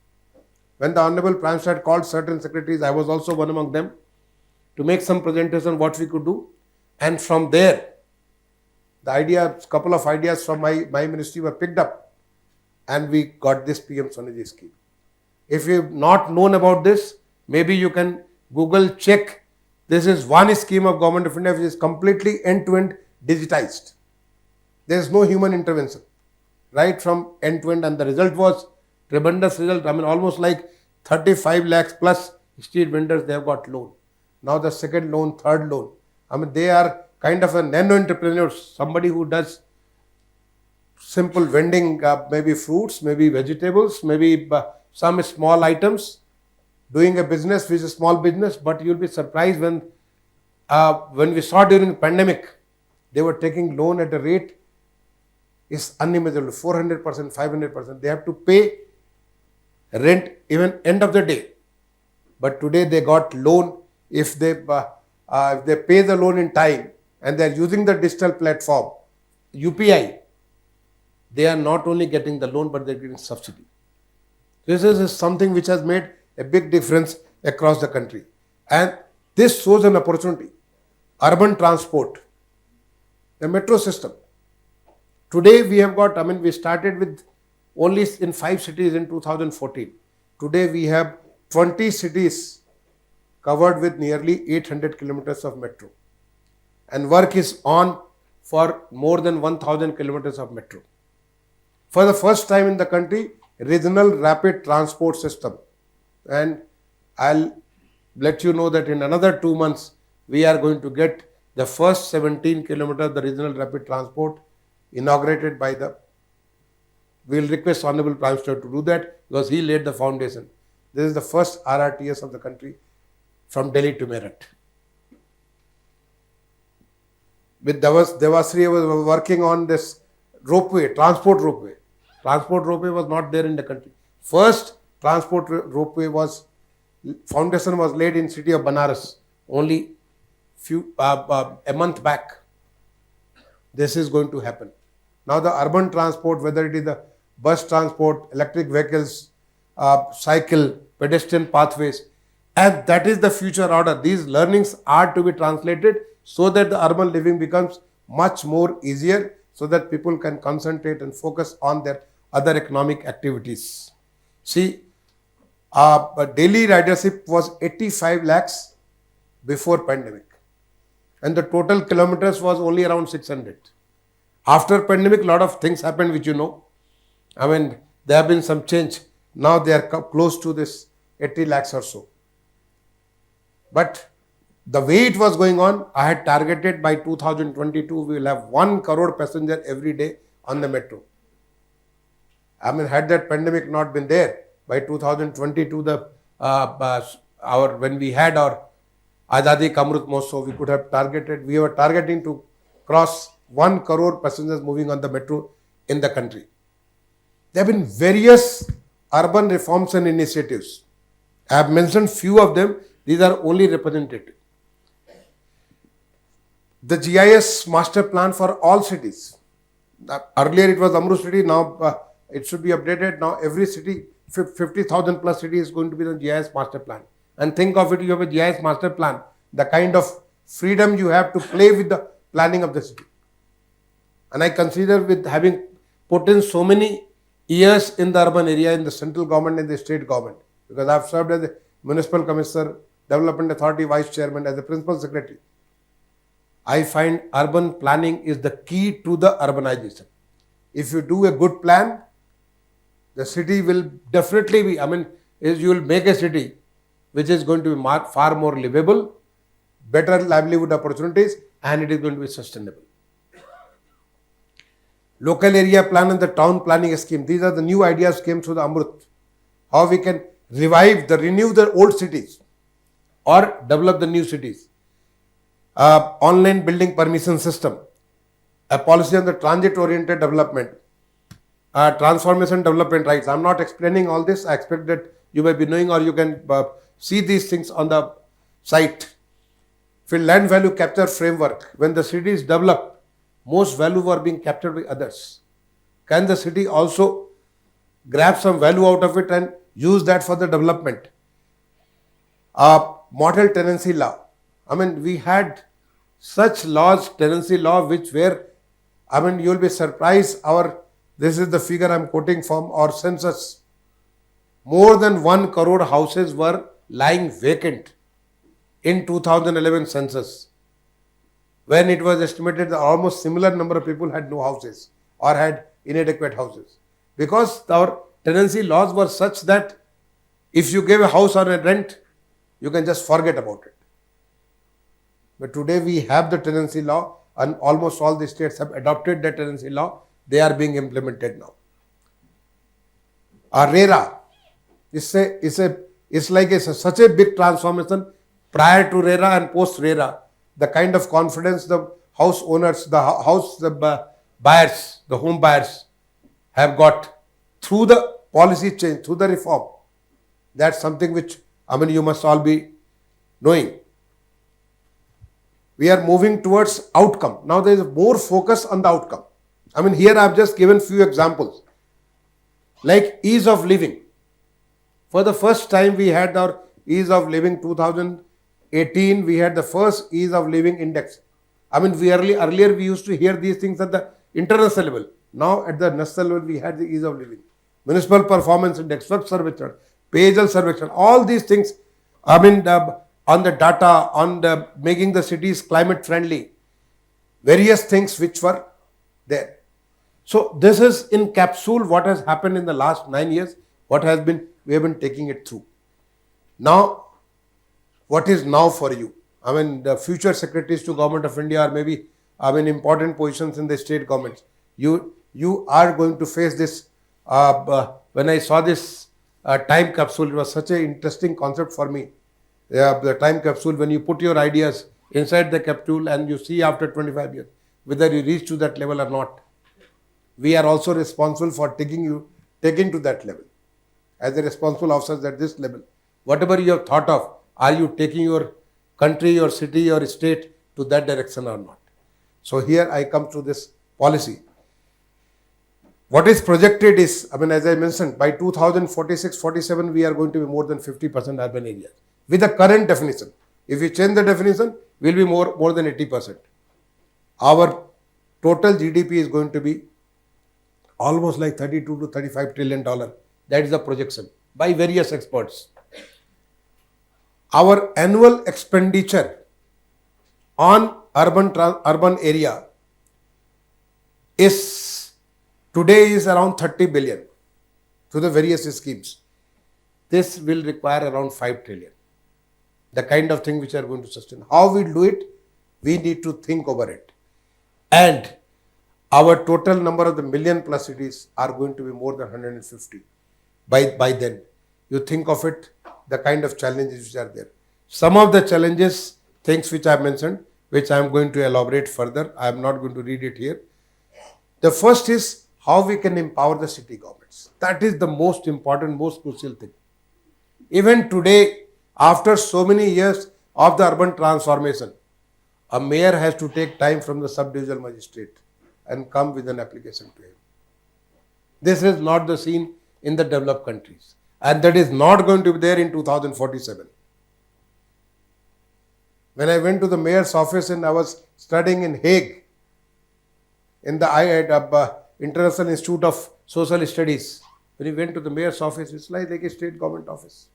when the Honorable Prime Minister had called certain secretaries. I was also one among them, to make some presentation what we could do. And from there, the idea, couple of ideas from my ministry were picked up, and we got this PM Swanidhi scheme. If you've not known about this, maybe you can Google check. This is one scheme of Government of India which is completely end-to-end digitized. There is no human intervention, right from end-to-end, and the result was tremendous result. Almost like 35 lakhs plus street vendors, they have got loan. Now the second loan, third loan. They are kind of a nano entrepreneurs, somebody who does simple vending, maybe fruits, maybe vegetables, maybe some small items, doing a business which is a small business. But you'll be surprised when we saw during the pandemic, they were taking loan at a rate is unimaginable, 400%, 500%. They have to pay rent even end of the day. But today they got loan. If they pay the loan in time and they are using the digital platform, UPI, they are not only getting the loan, but they're getting subsidy. This is something which has made a big difference across the country. And this shows an opportunity. Urban transport, the metro system. Today we have got, we started with only in 5 cities in 2014. Today we have 20 cities covered with nearly 800 kilometers of metro. And work is on for more than 1000 kilometers of metro. For the first time in the country, regional rapid transport system. And I'll let you know that in another 2 months, we are going to get the first 17 kilometers of the regional rapid transport inaugurated by we'll request Honorable Prime Minister to do that because he laid the foundation. This is the first RRTS of the country from Delhi to Meerut. With Devasri was working on this ropeway, transport ropeway. Transport ropeway was not there in the country. First transport ropeway foundation was laid in city of Banaras only a month back. This is going to happen. Now the urban transport, whether it is the bus transport, electric vehicles, cycle, pedestrian pathways, and that is the future order. These learnings are to be translated so that the urban living becomes much more easier so that people can concentrate and focus on their other economic activities. See, daily ridership was 85 lakhs before pandemic and the total kilometers was only around 600. After pandemic, a lot of things happened which you know. There have been some change. Now they are close to this 80 lakhs or so. But the way it was going on, I had targeted by 2022, we will have 1 crore passenger every day on the metro. Had that pandemic not been there, by 2022, when we had our Azadi Ka Amrit Mahotsav, we could have targeted, we were targeting to cross 1 crore passengers moving on the metro in the country. There have been various urban reforms and initiatives. I have mentioned few of them. These are only representative. The GIS master plan for all cities. Earlier it was Amru city, now it should be updated. Now every city, 50,000 plus city is going to be the GIS master plan. And think of it, you have a GIS master plan, the kind of freedom you have to play with the planning of the city. And I consider with having put in so many years in the urban area, in the central government and the state government, because I have served as a municipal commissioner, development authority vice chairman, as a principal secretary. I find urban planning is the key to the urbanization. If you do a good plan, the city will definitely be, you will make a city which is going to be far more livable, better livelihood opportunities, and it is going to be sustainable. Local area plan and the town planning scheme. These are the new ideas came through the Amrut. How we can renew the old cities or develop the new cities. Online building permission system. A policy on the transit-oriented development. Transformation development rights. I am not explaining all this. I expect that you may be knowing or you can see these things on the site. Land value capture framework. When the city is developed, most value were being captured by others. Can the city also grab some value out of it and use that for the development? Model tenancy law. We had such laws, tenancy law, which were, you will be surprised. This is the figure I am quoting from our census. More than 1 crore houses were lying vacant in 2011 census, when it was estimated that almost similar number of people had no houses or had inadequate houses. Because our tenancy laws were such that if you gave a house on a rent, you can just forget about it. But today we have the tenancy law and almost all the states have adopted the tenancy law. They are being implemented now. RERA, it's like such a big transformation prior to RERA and post RERA. The kind of confidence the house owners, the buyers, the home buyers have got through the policy change, through the reform. That's something which, you must all be knowing. We are moving towards outcome. Now there is more focus on the outcome. I mean, here I've just given few examples. Like ease of living. For the first time, we had our ease of living 2018, we had the first ease of living index. I mean, earlier we used to hear these things at the international level. Now at the national level, we had the ease of living. Municipal performance index, Swachh Sarvekhan, Payjal Sarvekhan, all these things, I mean, on the data, on the making the cities climate friendly, various things which were there. So this is in capsule what has happened in the last 9 years, what has been, we have been taking it through. Now, what is now for you? I mean, the future secretaries to Government of India or maybe, I mean, important positions in the state governments. You are going to face this. When I saw this time capsule, it was such an interesting concept for me. The time capsule, when you put your ideas inside the capsule and you see after 25 years whether you reach to that level or not. We are also responsible for taking to that level. As a responsible officers at this level, whatever you have thought of, are you taking your country, your city, your state to that direction or not? So here I come to this policy. What is projected is, I mean, as I mentioned, by 2046-47, we are going to be more than 50% urban areas. With the current definition, if we change the definition, we'll be more than 80%. Our total GDP is going to be almost like $32 to $35 trillion. That is the projection by various experts. Our annual expenditure on urban area is today is around 30 billion to the various schemes. This will require around 5 trillion. The kind of thing which are going to sustain. How we do it, we need to think over it. And our total number of the million plus cities are going to be more than 150 by then. You think of it, the kind of challenges which are there. Some of the challenges, things which I have mentioned, which I am going to elaborate further. I am not going to read it here. The first is how we can empower the city governments. That is the most important, most crucial thing. Even today, after so many years of the urban transformation, a mayor has to take time from the sub-divisional magistrate and come with an application to him. This is not the scene in the developed countries, and that is not going to be there in 2047. When I went to the mayor's office and I was studying in Hague, in the International Institute of Social Studies, when we went to the mayor's office, it's like a state government office.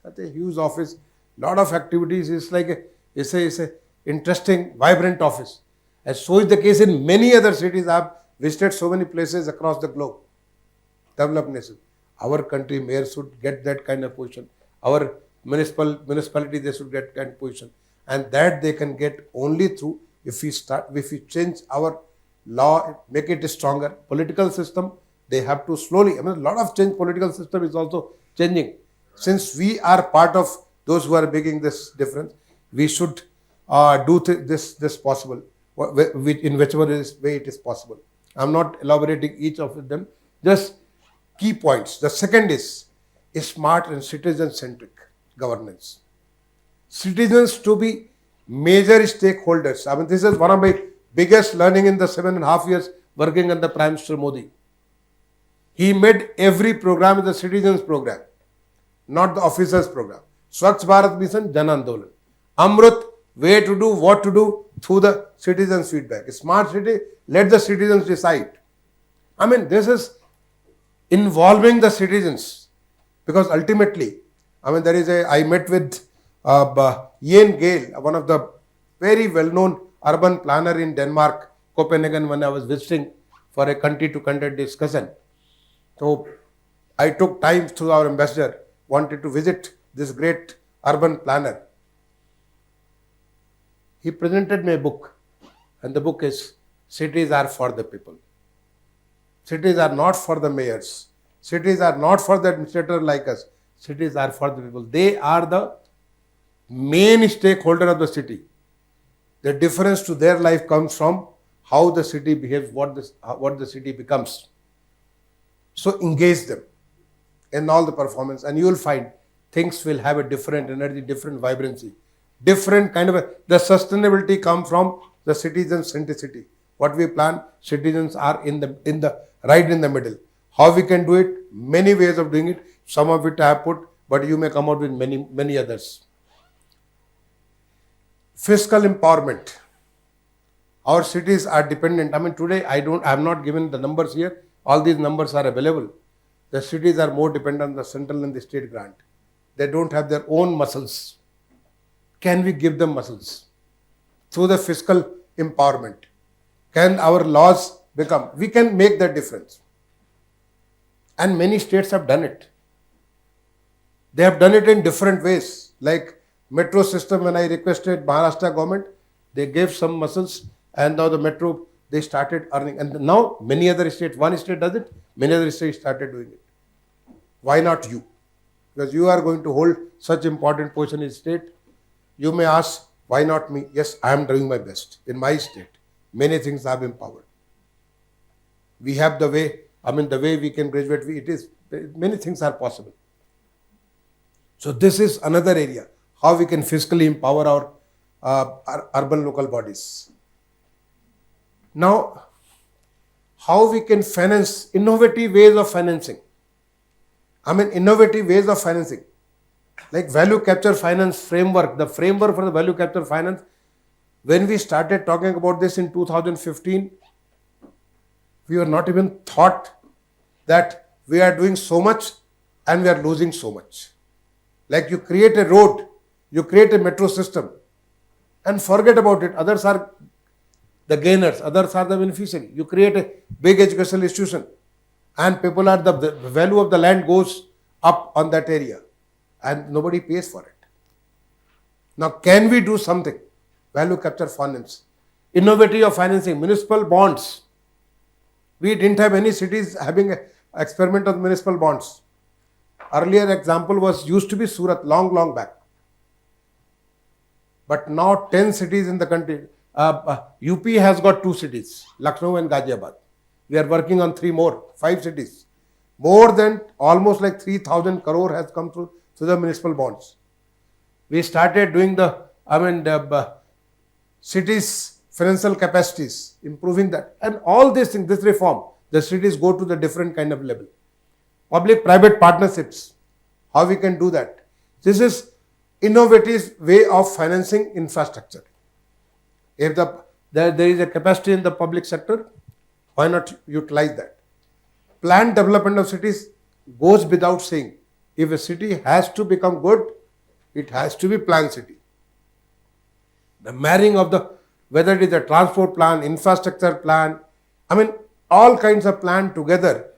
That's a huge office, lot of activities. It's like it's a interesting, vibrant office. And so is the case in many other cities. I have visited so many places across the globe, developed nations. Our country mayor should get that kind of position. Our municipality, they should get that kind of position. And that they can get only through if we change our law, make it stronger. Political system, they have to slowly, I mean, a lot of change, political system is also changing. Since we are part of those who are making this difference, we should do this possible, in whichever way it is possible. I'm not elaborating each of them, just key points. The second is smart and citizen-centric governance. Citizens to be major stakeholders. I mean, this is one of my biggest learning in the 7.5 years working under Prime Minister Modi. He made every program as a citizens program, not the officers program. Swachh Bharat Mission, Jan Andolan. Amrut, way to do, what to do through the citizens' feedback. Smart city, let the citizens decide. I mean, this is involving the citizens, because ultimately, I mean, I met with Ian Gale, one of the very well-known urban planner in Denmark, Copenhagen, when I was visiting for a country-to-country discussion. So I took time through our ambassador, wanted to visit this great urban planner. He presented me a book, and the book is Cities Are for the People. Cities are not for the mayors. Cities are not for the administrator like us. Cities are for the people. They are the main stakeholder of the city. The difference to their life comes from how the city behaves, what the city becomes. So engage them in all the performance, and you will find things will have a different energy, different vibrancy, different kind of the sustainability come from the citizen centricity, what we plan, citizens are in the right in the middle. How we can do it? Many ways of doing it. Some of it I have put, but you may come out with many others. Fiscal empowerment. Our cities are dependent. I mean, today I have not given the numbers here. All these numbers are available. The cities are more dependent on the central and the state grant. They don't have their own muscles. Can we give them muscles? Through the fiscal empowerment. Can our laws become? We can make that difference. And many states have done it. They have done it in different ways. Like metro system, when I requested Maharashtra government, they gave some muscles, and now the metro, they started earning. And now many other states, one state does it, many other states started doing it. Why not you? Because you are going to hold such important position in state. You may ask, why not me? Yes, I am doing my best. In my state, many things have empowered. We have the way, the way we can graduate, many things are possible. So this is another area, how we can fiscally empower our urban local bodies. Now, how we can finance, innovative ways of financing. Innovative ways of financing. Like value capture finance framework, the framework for the value capture finance. When we started talking about this in 2015, we were not even thought that we are doing so much and we are losing so much. Like you create a road, you create a metro system and forget about it. Others are the gainers, others are the beneficiary. You create a big educational institution and people are, the value of the land goes up on that area and nobody pays for it. Now can we do something? Value capture finance. Innovative of financing, municipal bonds. We didn't have any cities having an experiment of municipal bonds. Earlier example used to be Surat, long back. But now 10 cities in the country. UP has got 2 cities, Lucknow and Ghaziabad. We are working on 5 cities. More than almost like 3,000 crore has come through the municipal bonds. We started doing the cities' financial capacities, improving that. And all these things, this reform, the cities go to the different kind of level. Public-private partnerships, how we can do that. This is innovative way of financing infrastructure. If there is a capacity in the public sector, why not utilize that? Planned development of cities goes without saying. If a city has to become good, it has to be planned city. The marrying of whether it is a transport plan, infrastructure plan, all kinds of plan together.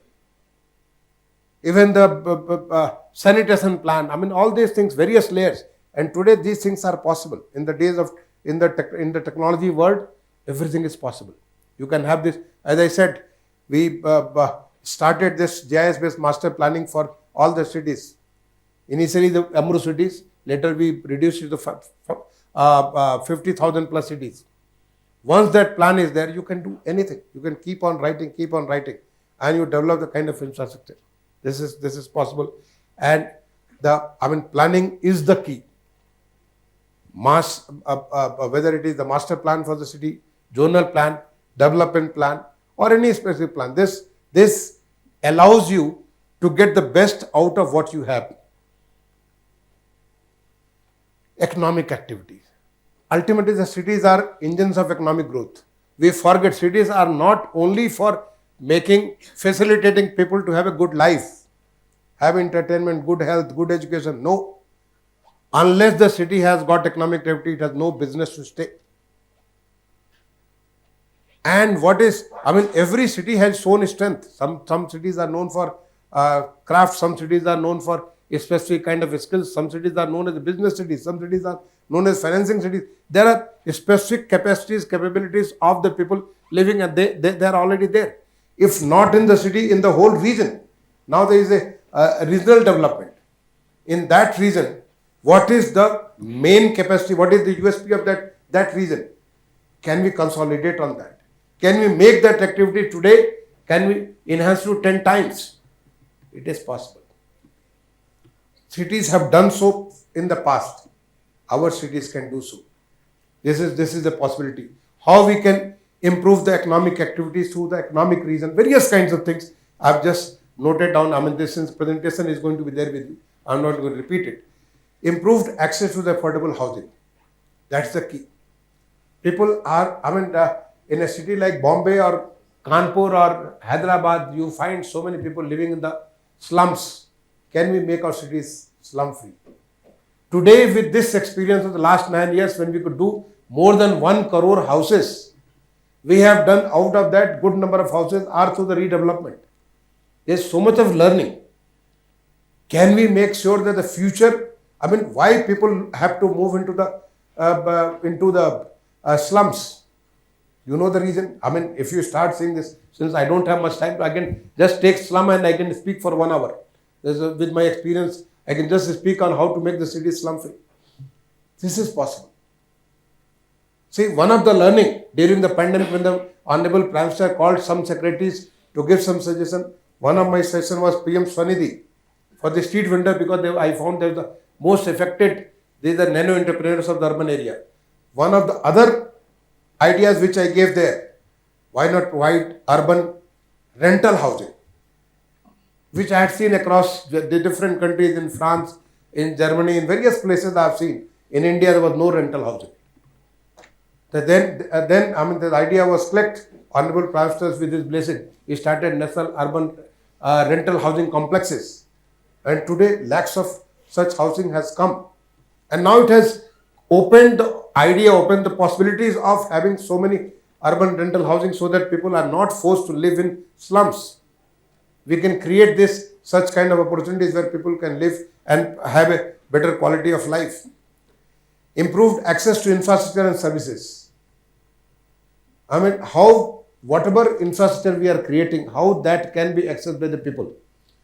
Even the sanitation plan, all these things, various layers. And today these things are possible. In the days of, in the technology world, everything is possible. You can have this, as I said, we started this GIS-based master planning for all the cities. Initially the Amru cities, later we reduced it to 50,000 plus cities. Once that plan is there, you can do anything. You can keep on writing, and you develop the kind of infrastructure. This is possible. And planning is the key. Whether it is the master plan for the city, zonal plan, development plan, or any specific plan. This allows you to get the best out of what you have. Economic activities. Ultimately, the cities are engines of economic growth. We forget cities are not only for facilitating people to have a good life, have entertainment, good health, good education. No. Unless the city has got economic activity, it has no business to stay. And every city has its own strength. Some cities are known for craft, some cities are known for a specific kind of skills, some cities are known as business cities, some cities are known as financing cities. There are specific capacities, capabilities of the people living, and they are already there. If not in the city, in the whole region. Now there is a regional development. In that region, what is the main capacity? What is the USP of that region? Can we consolidate on that? Can we make that activity today? Can we enhance to 10 times? It is possible. Cities have done so in the past. Our cities can do so. This is the possibility. How we can improve the economic activities through the economic reason, various kinds of things. I've just noted down. I mean, this presentation is going to be there with you. I'm not going to repeat it. Improved access to the affordable housing. That's the key. People are, in a city like Bombay or Kanpur or Hyderabad, you find so many people living in the slums. Can we make our cities slum free? Today, with this experience of the last 9 years, when we could do more than 1 crore houses, we have done out of that good number of houses are through the redevelopment. There's so much of learning. Can we make sure that the future, why people have to move into the slums? You know the reason? If you start saying this, since I don't have much time, I can just take slum and I can speak for 1 hour. With my experience, I can just speak on how to make the city slum free. This is possible. See, one of the learning during the pandemic when the Honorable Prime Minister called some secretaries to give some suggestion, one of my session was PM Swanidhi for the street vendor because I found they were the most affected. These are nano entrepreneurs of the urban area. One of the other ideas which I gave there, why not provide urban rental housing, which I had seen across the different countries in France, in Germany, in various places I have seen. In India, there was no rental housing. The idea was clicked. Honorable Prime Minister, with his blessing, he started national urban rental housing complexes. And today, lakhs of such housing has come. And now it has opened the possibilities of having so many urban rental housing so that people are not forced to live in slums. We can create such kind of opportunities where people can live and have a better quality of life. Improved access to infrastructure and services. Whatever infrastructure we are creating, how that can be accessed by the people.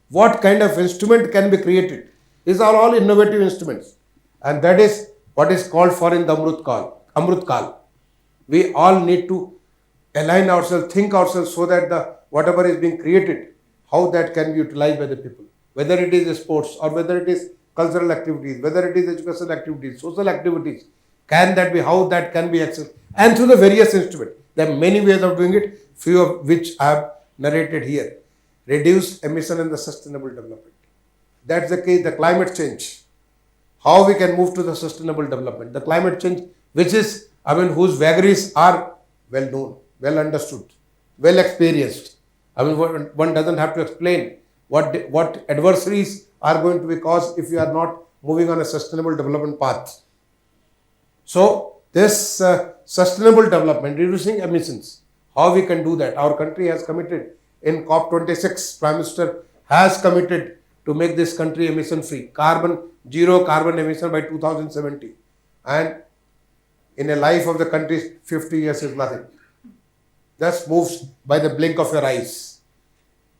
What kind of instrument can be created? These are all innovative instruments. And that is what is called for in the Amrut Kal. We all need to align ourselves, think ourselves so that whatever is being created, how that can be utilized by the people. Whether it is sports or whether it is cultural activities, whether it is educational activities, social activities, how that can be accessed. And through the various instruments. There are many ways of doing it, few of which I have narrated here. Reduce emission and the sustainable development. That's the case, the climate change. How we can move to the sustainable development. The climate change, which is, whose vagaries are well known, well understood, well experienced. One doesn't have to explain what adversaries are going to be caused if you are not moving on a sustainable development path. So, this sustainable development, reducing emissions, how we can do that. Our country has committed in COP26, Prime Minister has committed to make this country emission free, zero carbon emission by 2070. And in a life of the country, 50 years is nothing. Just moves by the blink of your eyes.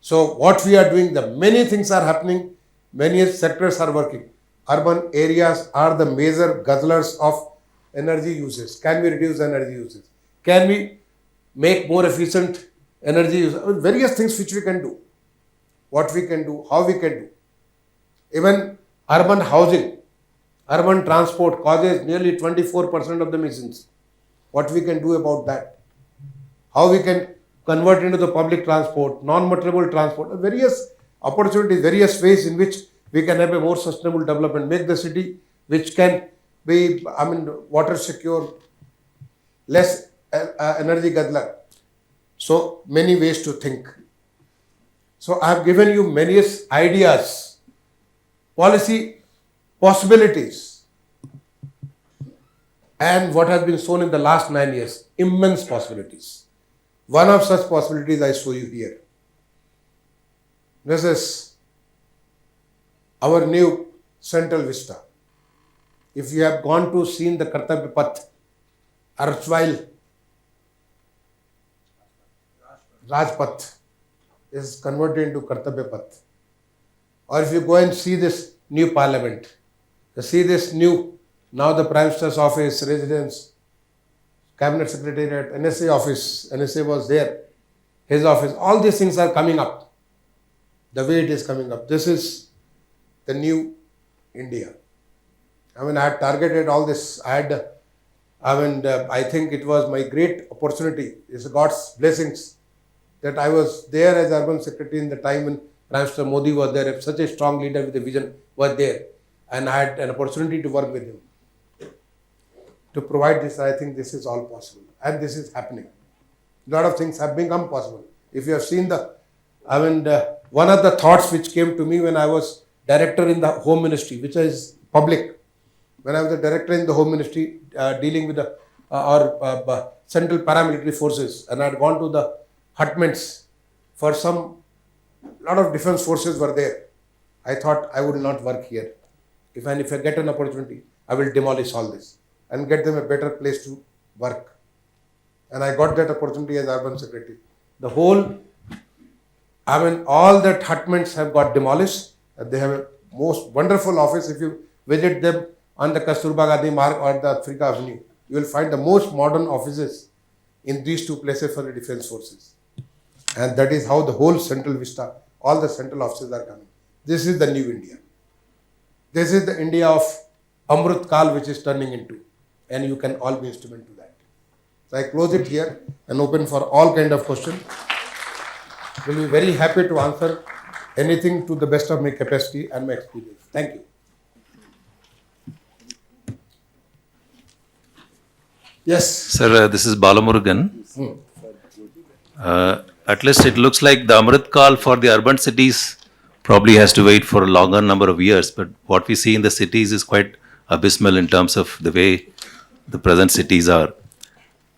So what we are doing, many things are happening, many sectors are working. Urban areas are the major guzzlers of energy uses. Can we reduce energy uses? Can we make more efficient energy use? Various things which we can do. What we can do, how we can do. Even urban housing, urban transport causes nearly 24% of the emissions. What we can do about that? How we can convert into the public transport, non-motorable transport, various opportunities, various ways in which we can have a more sustainable development, make the city which can be, water secure, less energy guzzler. So many ways to think. So I have given you many ideas, policy possibilities, and what has been shown in the last 9 years, immense possibilities. One of such possibilities I show you here. This is our new Central Vista. If you have gone to seen the Kartavya Path, erstwhile Rajpath is converted into Kartavya Path. Or if you go and see this new parliament, you see this new, now the Prime Minister's office, residence, Cabinet Secretariat, NSA office, NSA was there, his office, all these things are coming up. The way it is coming up. This is the new India. I had targeted all this. I had I think it was my great opportunity. It's God's blessings that I was there as urban secretary in the time when Prime Minister Modi was there. Such a strong leader with a vision was there, and I had an opportunity to work with him to provide this. I think this is all possible, and this is happening. A lot of things have become possible. If you have seen one of the thoughts which came to me when I was director in the Home Ministry, which is public, when I was the director in the Home Ministry dealing with the central paramilitary forces, and I had gone to the hutments for lot of defense forces were there. I thought I would not work here. If I get an opportunity, I will demolish all this and get them a better place to work. And I got that opportunity as urban secretary. The whole, all that hutments have got demolished. They have a most wonderful office. If you visit them on the Kasturba Gandhi Marg or the Africa Avenue, you will find the most modern offices in these two places for the defense forces. And that is how the whole central vista, all the central offices are coming. This is the new India. This is the India of Amrut Kal which is turning into. And you can all be instrument to that. So I close it here and open for all kind of questions. Will be very happy to answer anything to the best of my capacity and my experience. Thank you. Yes. Sir, this is Balamurugan. At least it looks like the Amrit Kal for the urban cities probably has to wait for a longer number of years. But what we see in the cities is quite abysmal in terms of the way the present cities are.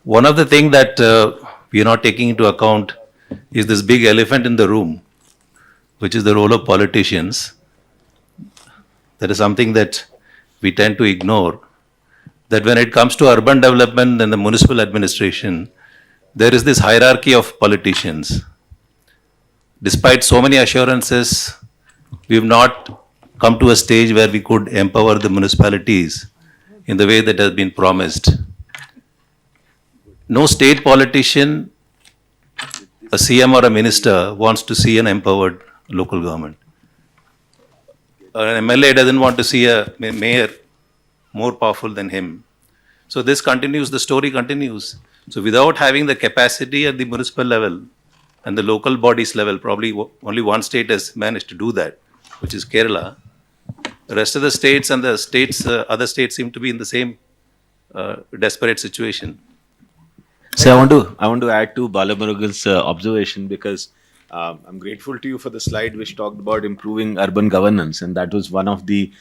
One of the things that we are not taking into account is this big elephant in the room, which is the role of politicians. That is something that we tend to ignore. That when it comes to urban development and the municipal administration, there is this hierarchy of politicians. Despite so many assurances, we have not come to a stage where we could empower the municipalities in the way that has been promised. No state politician, a CM or a minister wants to see an empowered local government. An MLA doesn't want to see a mayor more powerful than him. So this continues, the story continues. So without having the capacity at the municipal level and the local bodies level, probably only one state has managed to do that, which is Kerala. The rest of the states and the states, other states seem to be in the same desperate situation. So I want to add to Balamurugan's observation because I'm grateful to you for the slide which talked about improving urban governance, and that was one of the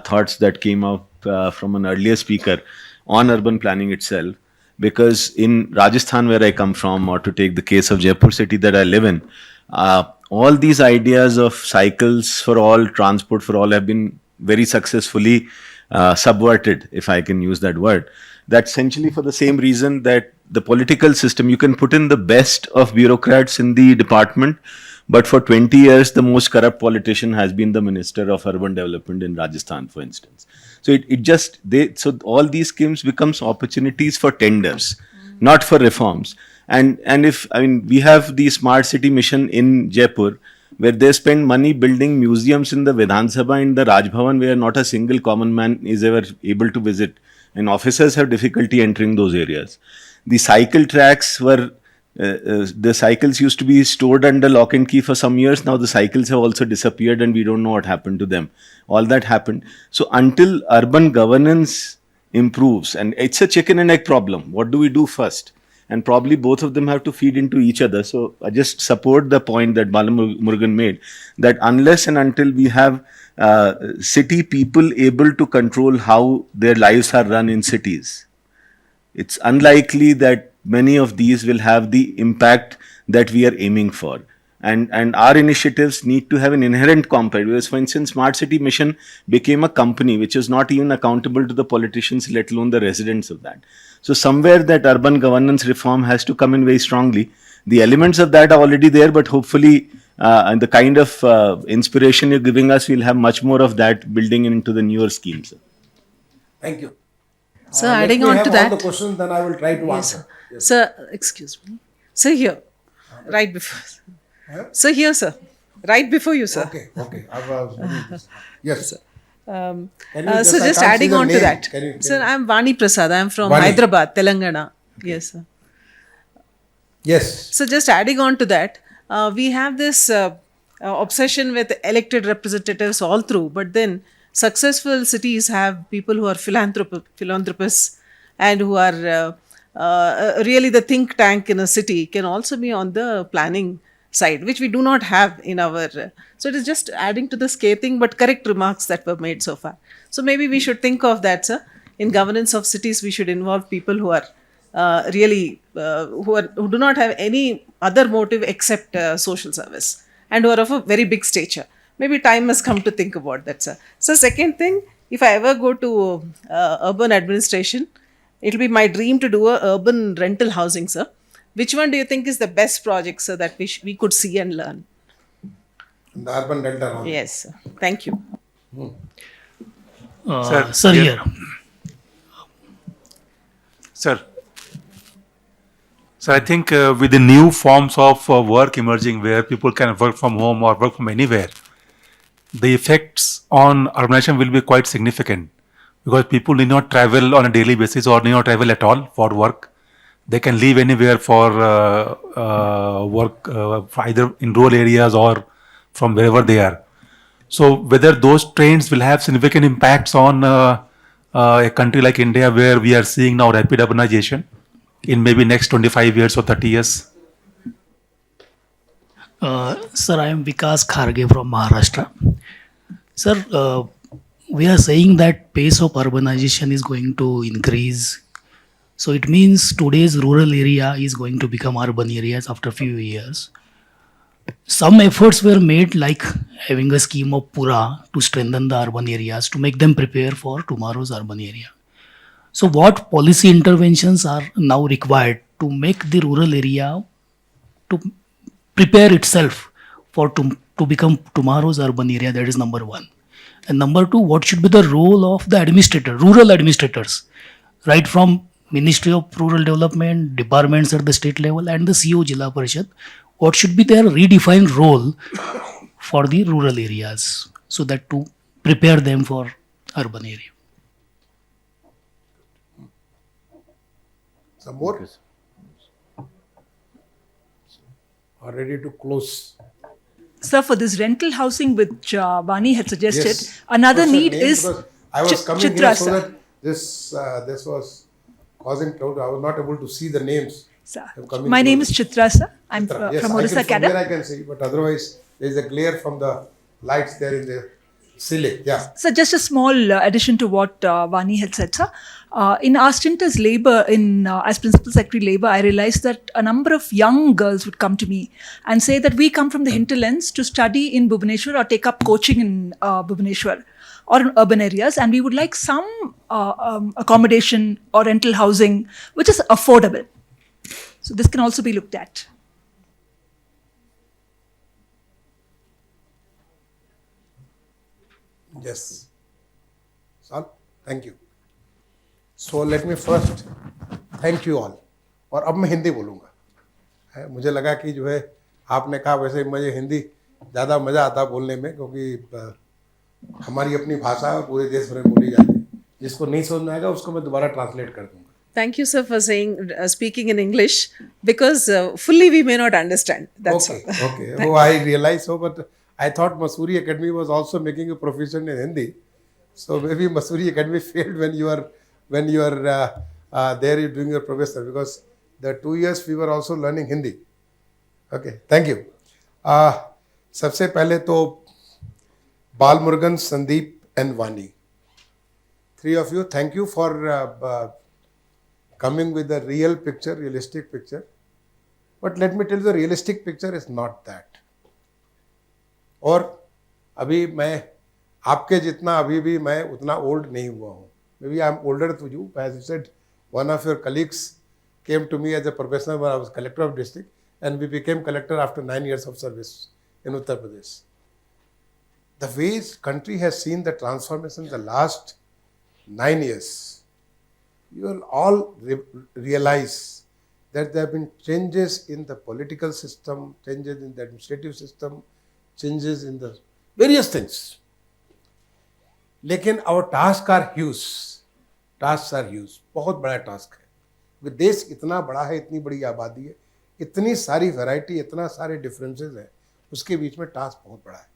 thoughts that came up from an earlier speaker on urban planning itself. Because in Rajasthan, where I come from, or to take the case of Jaipur city that I live in, all these ideas of cycles for all, transport for all have been very successfully subverted, if I can use that word. That's essentially for the same reason that the political system, you can put in the best of bureaucrats in the department, but for 20 years, the most corrupt politician has been the Minister of Urban Development in Rajasthan, for instance. So so all these schemes becomes opportunities for tenders, not for reforms. And we have the smart city mission in Jaipur, where they spend money building museums in the Vidhan Sabha and the Raj Bhavan, where not a single common man is ever able to visit, and officers have difficulty entering those areas. The cycle tracks were the cycles used to be stored under lock and key for some years. Now the cycles have also disappeared and we don't know what happened to them. All that happened. So until urban governance improves, and it's a chicken and egg problem, what do we do first? And probably both of them have to feed into each other. So I just support the point that Balamurugan made, that unless and until we have city people able to control how their lives are run in cities, it's unlikely that many of these will have the impact that we are aiming for. And our initiatives need to have an inherent component. Because, for instance, Smart City Mission became a company which is not even accountable to the politicians, let alone the residents of that. So somewhere that urban governance reform has to come in very strongly. The elements of that are already there, but hopefully and the kind of inspiration you're giving us, we'll have much more of that building into the newer schemes. Thank you. So adding on to that, all the questions, then I will try to answer. Yes. Sir, excuse me. Sir, here, right before. Sir, here, sir. Right before you, sir. Okay. I was yes. Sir. Can you So I just can't see adding the on to name. that. Can Sir, you- I'm Vani Prasad. I'm from Vani. Hyderabad, Telangana. Yes, sir. Yes. So just adding on to that, we have this obsession with elected representatives all through, but then successful cities have people who are philanthropists and who are really the think tank in a city can also be on the planning side, which we do not have in our. So it is just adding to the scathing but correct remarks that were made so far. So maybe we should think of that, sir. In governance of cities, we should involve people who are really who do not have any other motive except social service and who are of a very big stature. Maybe time has come to think about that, sir. So second thing, if I ever go to urban administration, it'll be my dream to do a urban rental housing, sir. Which one do you think is the best project, sir, that we could see and learn? The urban delta. Only. Yes, sir. Thank you. Sir, here. Sir. Sir, I think with the new forms of work emerging where people can work from home or work from anywhere, the effects on urbanization will be quite significant because people need not travel on a daily basis or need not travel at all for work. They can live anywhere for work, either in rural areas or from wherever they are. So whether those trends will have significant impacts on a country like India where we are seeing now rapid urbanization in maybe next 25 years or 30 years? Sir, I am Vikas Kharge from Maharashtra. Sir, we are saying that pace of urbanization is going to increase. So it means today's rural area is going to become urban areas after a few years. Some efforts were made, like having a scheme of Pura to strengthen the urban areas to make them prepare for tomorrow's urban area. So what policy interventions are now required to make the rural area to prepare itself for to become tomorrow's urban area? That is number one. And number two, what should be the role of the administrator, rural administrators, right from Ministry of Rural Development, departments at the state level, and the CO Jilla Parishad? What should be their redefined role for the rural areas so that to prepare them for urban area? Some more? Are ready to close. Sir, for this rental housing which Vani had suggested, Yes. another What's her need name? is Because I was coming Chitra, here so sir. that this was causing trouble. I was not able to see the names. Sir. I'm coming My name is closer. Chitra, sir. I'm Chitra. Yes, from I Orissa can, from Cadre. here I can see, but otherwise there is a glare from the lights there in the ceiling. Yeah. So just a small addition to what Vani had said, sir. In our stint as labor, as Principal Secretary Labor, I realized that a number of young girls would come to me and say that we come from the hinterlands to study in Bhubaneswar or take up coaching in Bhubaneswar or in urban areas, and we would like some accommodation or rental housing which is affordable. So this can also be looked at. Yes. Sal, thank you. So let me first thank you all. और अब मैं हिंदी बोलूँगा. मुझे लगा कि जो है आपने कहा वैसे मुझे हिंदी ज़्यादा मज़ा आता बोलने में क्योंकि हमारी अपनी भाषा पूरे देश भर में बोली जाती है. जिसको नहीं समझ में आएगा उसको मैं दोबारा ट्रांसलेट कर दूँगा. Thank you, sir, for speaking in English because fully we may not understand. That's Okay, all. okay. Oh, I realize so, but I thought Mussoorie Academy was also making a proficient in Hindi. So maybe Mussoorie Academy failed when you are there you're doing your professor because the 2 years we were also learning Hindi. Okay, thank you. सबसे पहले तो Balamurugan, Sandeep and Vani. Three of you, thank you for coming with a real picture, realistic picture. But let me tell you, the realistic picture is not that. और अभी मैं आपके जितना अभी भी मैं उतना ओल्ड नहीं हुआ हूँ. Maybe I am older to you. As you said, one of your colleagues came to me as a professional when I was collector of district, and we became collector after 9 years of service in Uttar Pradesh. The way country has seen the transformation in the last 9 years, you will all realize that there have been changes in the political system, changes in the administrative system, changes in the various things. लेकिन our task are huge, बहुत बड़ा task है, क्योंकि देश इतना बड़ा है, इतनी बड़ी आबादी है, इतनी सारी वैरायटी, इतना सारे डिफरेंसेस हैं, उसके बीच में टास्क बहुत बड़ा है।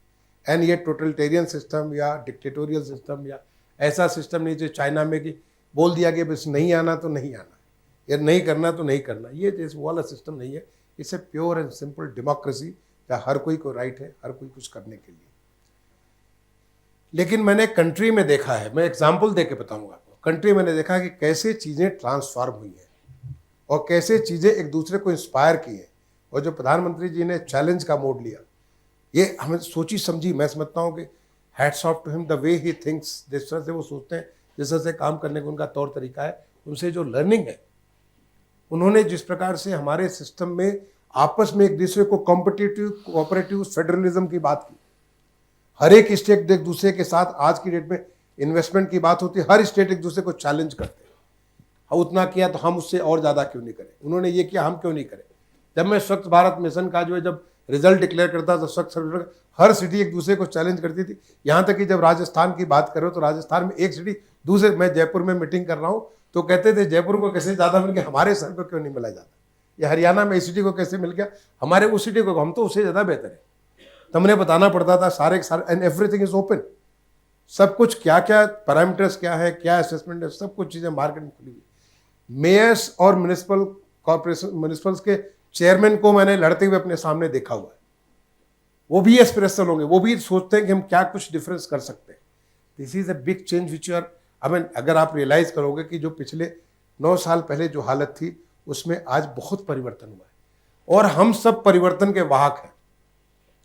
एंड ये टोटलिटेरियन सिस्टम या डिक्टेटोरियल सिस्टम या ऐसा सिस्टम नहीं जो चाइना में कि बोल दिया कि बस नहीं आना तो नहीं आना, या नहीं करना तो नहीं करना, ये जैसे वो वाला सिस्टम नहीं है। It's a pure and simple democracy, जहाँ हर कोई को राइट है, हर कोई कुछ करने के लिए। लेकिन मैंने कंट्री में देखा है, मैं एग्जाम्पल दे के बताऊँगा आपको, कंट्री मैंने देखा कि कैसे चीज़ें ट्रांसफॉर्म हुई हैं और कैसे चीज़ें एक दूसरे को इंस्पायर की हैं। और जो प्रधानमंत्री जी ने चैलेंज का मोड लिया, ये हमें सोची समझी, मैं समझता हूँ कि hats off to him, the way he thinks, जिस तरह से वो सोचते हैं, जिस तरह से काम करने का उनका तौर तरीका है, उनसे जो लर्निंग है, उन्होंने जिस प्रकार से हमारे सिस्टम में आपस में एक दूसरे को कॉम्पिटिटिव कोऑपरेटिव फेडरलिज्म की बात की, हर एक स्टेट एक दूसरे के साथ, आज की डेट में इन्वेस्टमेंट की बात होती है, हर स्टेट एक दूसरे को चैलेंज करते हैं, उतना किया तो हम उससे और ज़्यादा क्यों नहीं करें, उन्होंने ये किया हम क्यों नहीं करें। जब मैं स्वच्छ भारत मिशन का जो है जब रिजल्ट डिक्लेयर करता था, स्वच्छ सर्वेक्षण, हर सिटी एक दूसरे को चैलेंज करती थी। यहाँ तक कि जब राजस्थान की बात करो तो राजस्थान में एक सिटी दूसरे, मैं जयपुर में मीटिंग कर रहा हूँ तो कहते थे जयपुर को कैसे ज़्यादा मिल गया, हमारे सर को क्यों नहीं मिला जाता, या हरियाणा में इस सिटी को कैसे मिल गया, हमारे उस सिटी को, हम तो उससे ज़्यादा बेहतर है। तो हमने बताना पड़ता था सारे एंड एवरीथिंग इज ओपन, सब कुछ क्या क्या पैरामीटर्स क्या है, क्या असेसमेंट है, सब कुछ चीज़ें मार्केट में खुली हुई। मेयर्स और म्यूनिसिपल कॉर्पोरेशन, म्यूनिसिपल्स के चेयरमैन को मैंने लड़ते हुए अपने सामने देखा हुआ है। वो भी एस्पिरेशनल होंगे, वो भी सोचते हैं कि हम क्या कुछ डिफरेंस कर सकते हैं। This is a big change which you are, I mean, अगर आप रियलाइज करोगे कि जो पिछले 9 साल पहले जो हालत थी उसमें आज बहुत परिवर्तन हुआ है, और हम सब परिवर्तन के वाहक हैं,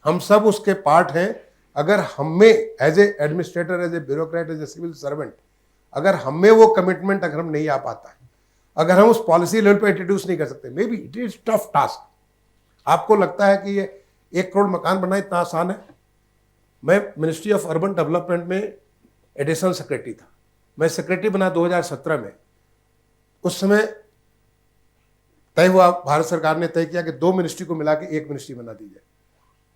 हम सब उसके पार्ट हैं। अगर हमें as a administrator, as a bureaucrat, as a civil servant, अगर हमें वो कमिटमेंट अगर हम नहीं आ पाता है, अगर हम उस पॉलिसी लेवल पे इंट्रोड्यूस नहीं कर सकते, may be it is tough task. आपको लगता है कि ये 1 करोड़ मकान बनाना इतना आसान है। मैं मिनिस्ट्री ऑफ अर्बन डेवलपमेंट में एडिशनल सेक्रेटरी था, मैं सेक्रेटरी बना 2017 में। उस समय तय हुआ, भारत सरकार ने तय किया कि 2 मिनिस्ट्री को मिला के 1 मिनिस्ट्री बना दी जाए,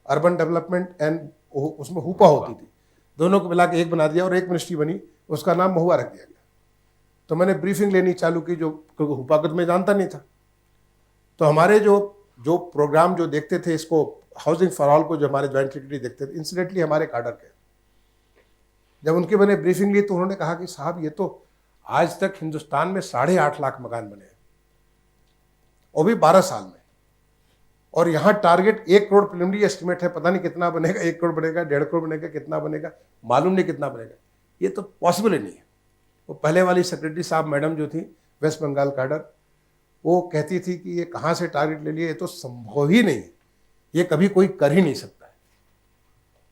अर्बन डेवलपमेंट एंड उसमें हुपा होती थी, दोनों को मिला के 1 बना दिया और 1 मिनिस्ट्री बनी, उसका नाम महुआ रख दिया गया। तो मैंने ब्रीफिंग लेनी चालू की, जो क्योंकि हुपा को तो मैं जानता नहीं था। तो हमारे जो प्रोग्राम जो देखते थे, इसको हाउसिंग फॉर ऑल को जो हमारे ज्वाइंट सेक्रेटरी देखते थे, इंसिडेंटली हमारे काडर के, जब उनकी मैंने ब्रीफिंग ली तो उन्होंने कहा कि साहब ये तो आज तक हिंदुस्तान में 8.5 लाख मकान बने हैं, वो भी 12 साल में, और यहाँ टारगेट 1 करोड़ प्रिलिमिनरी एस्टिमेट है, पता नहीं कितना बनेगा, 1 करोड़ बनेगा, 1.5 करोड़ बनेगा, कितना बनेगा मालूम नहीं कितना बनेगा, ये तो पॉसिबल ही नहीं है। वो पहले वाली सेक्रेटरी साहब मैडम जो थी वेस्ट बंगाल काडर, वो कहती थी कि ये कहाँ से टारगेट ले लिए, ये तो संभव ही नहीं है, ये कभी कोई कर ही नहीं सकता है,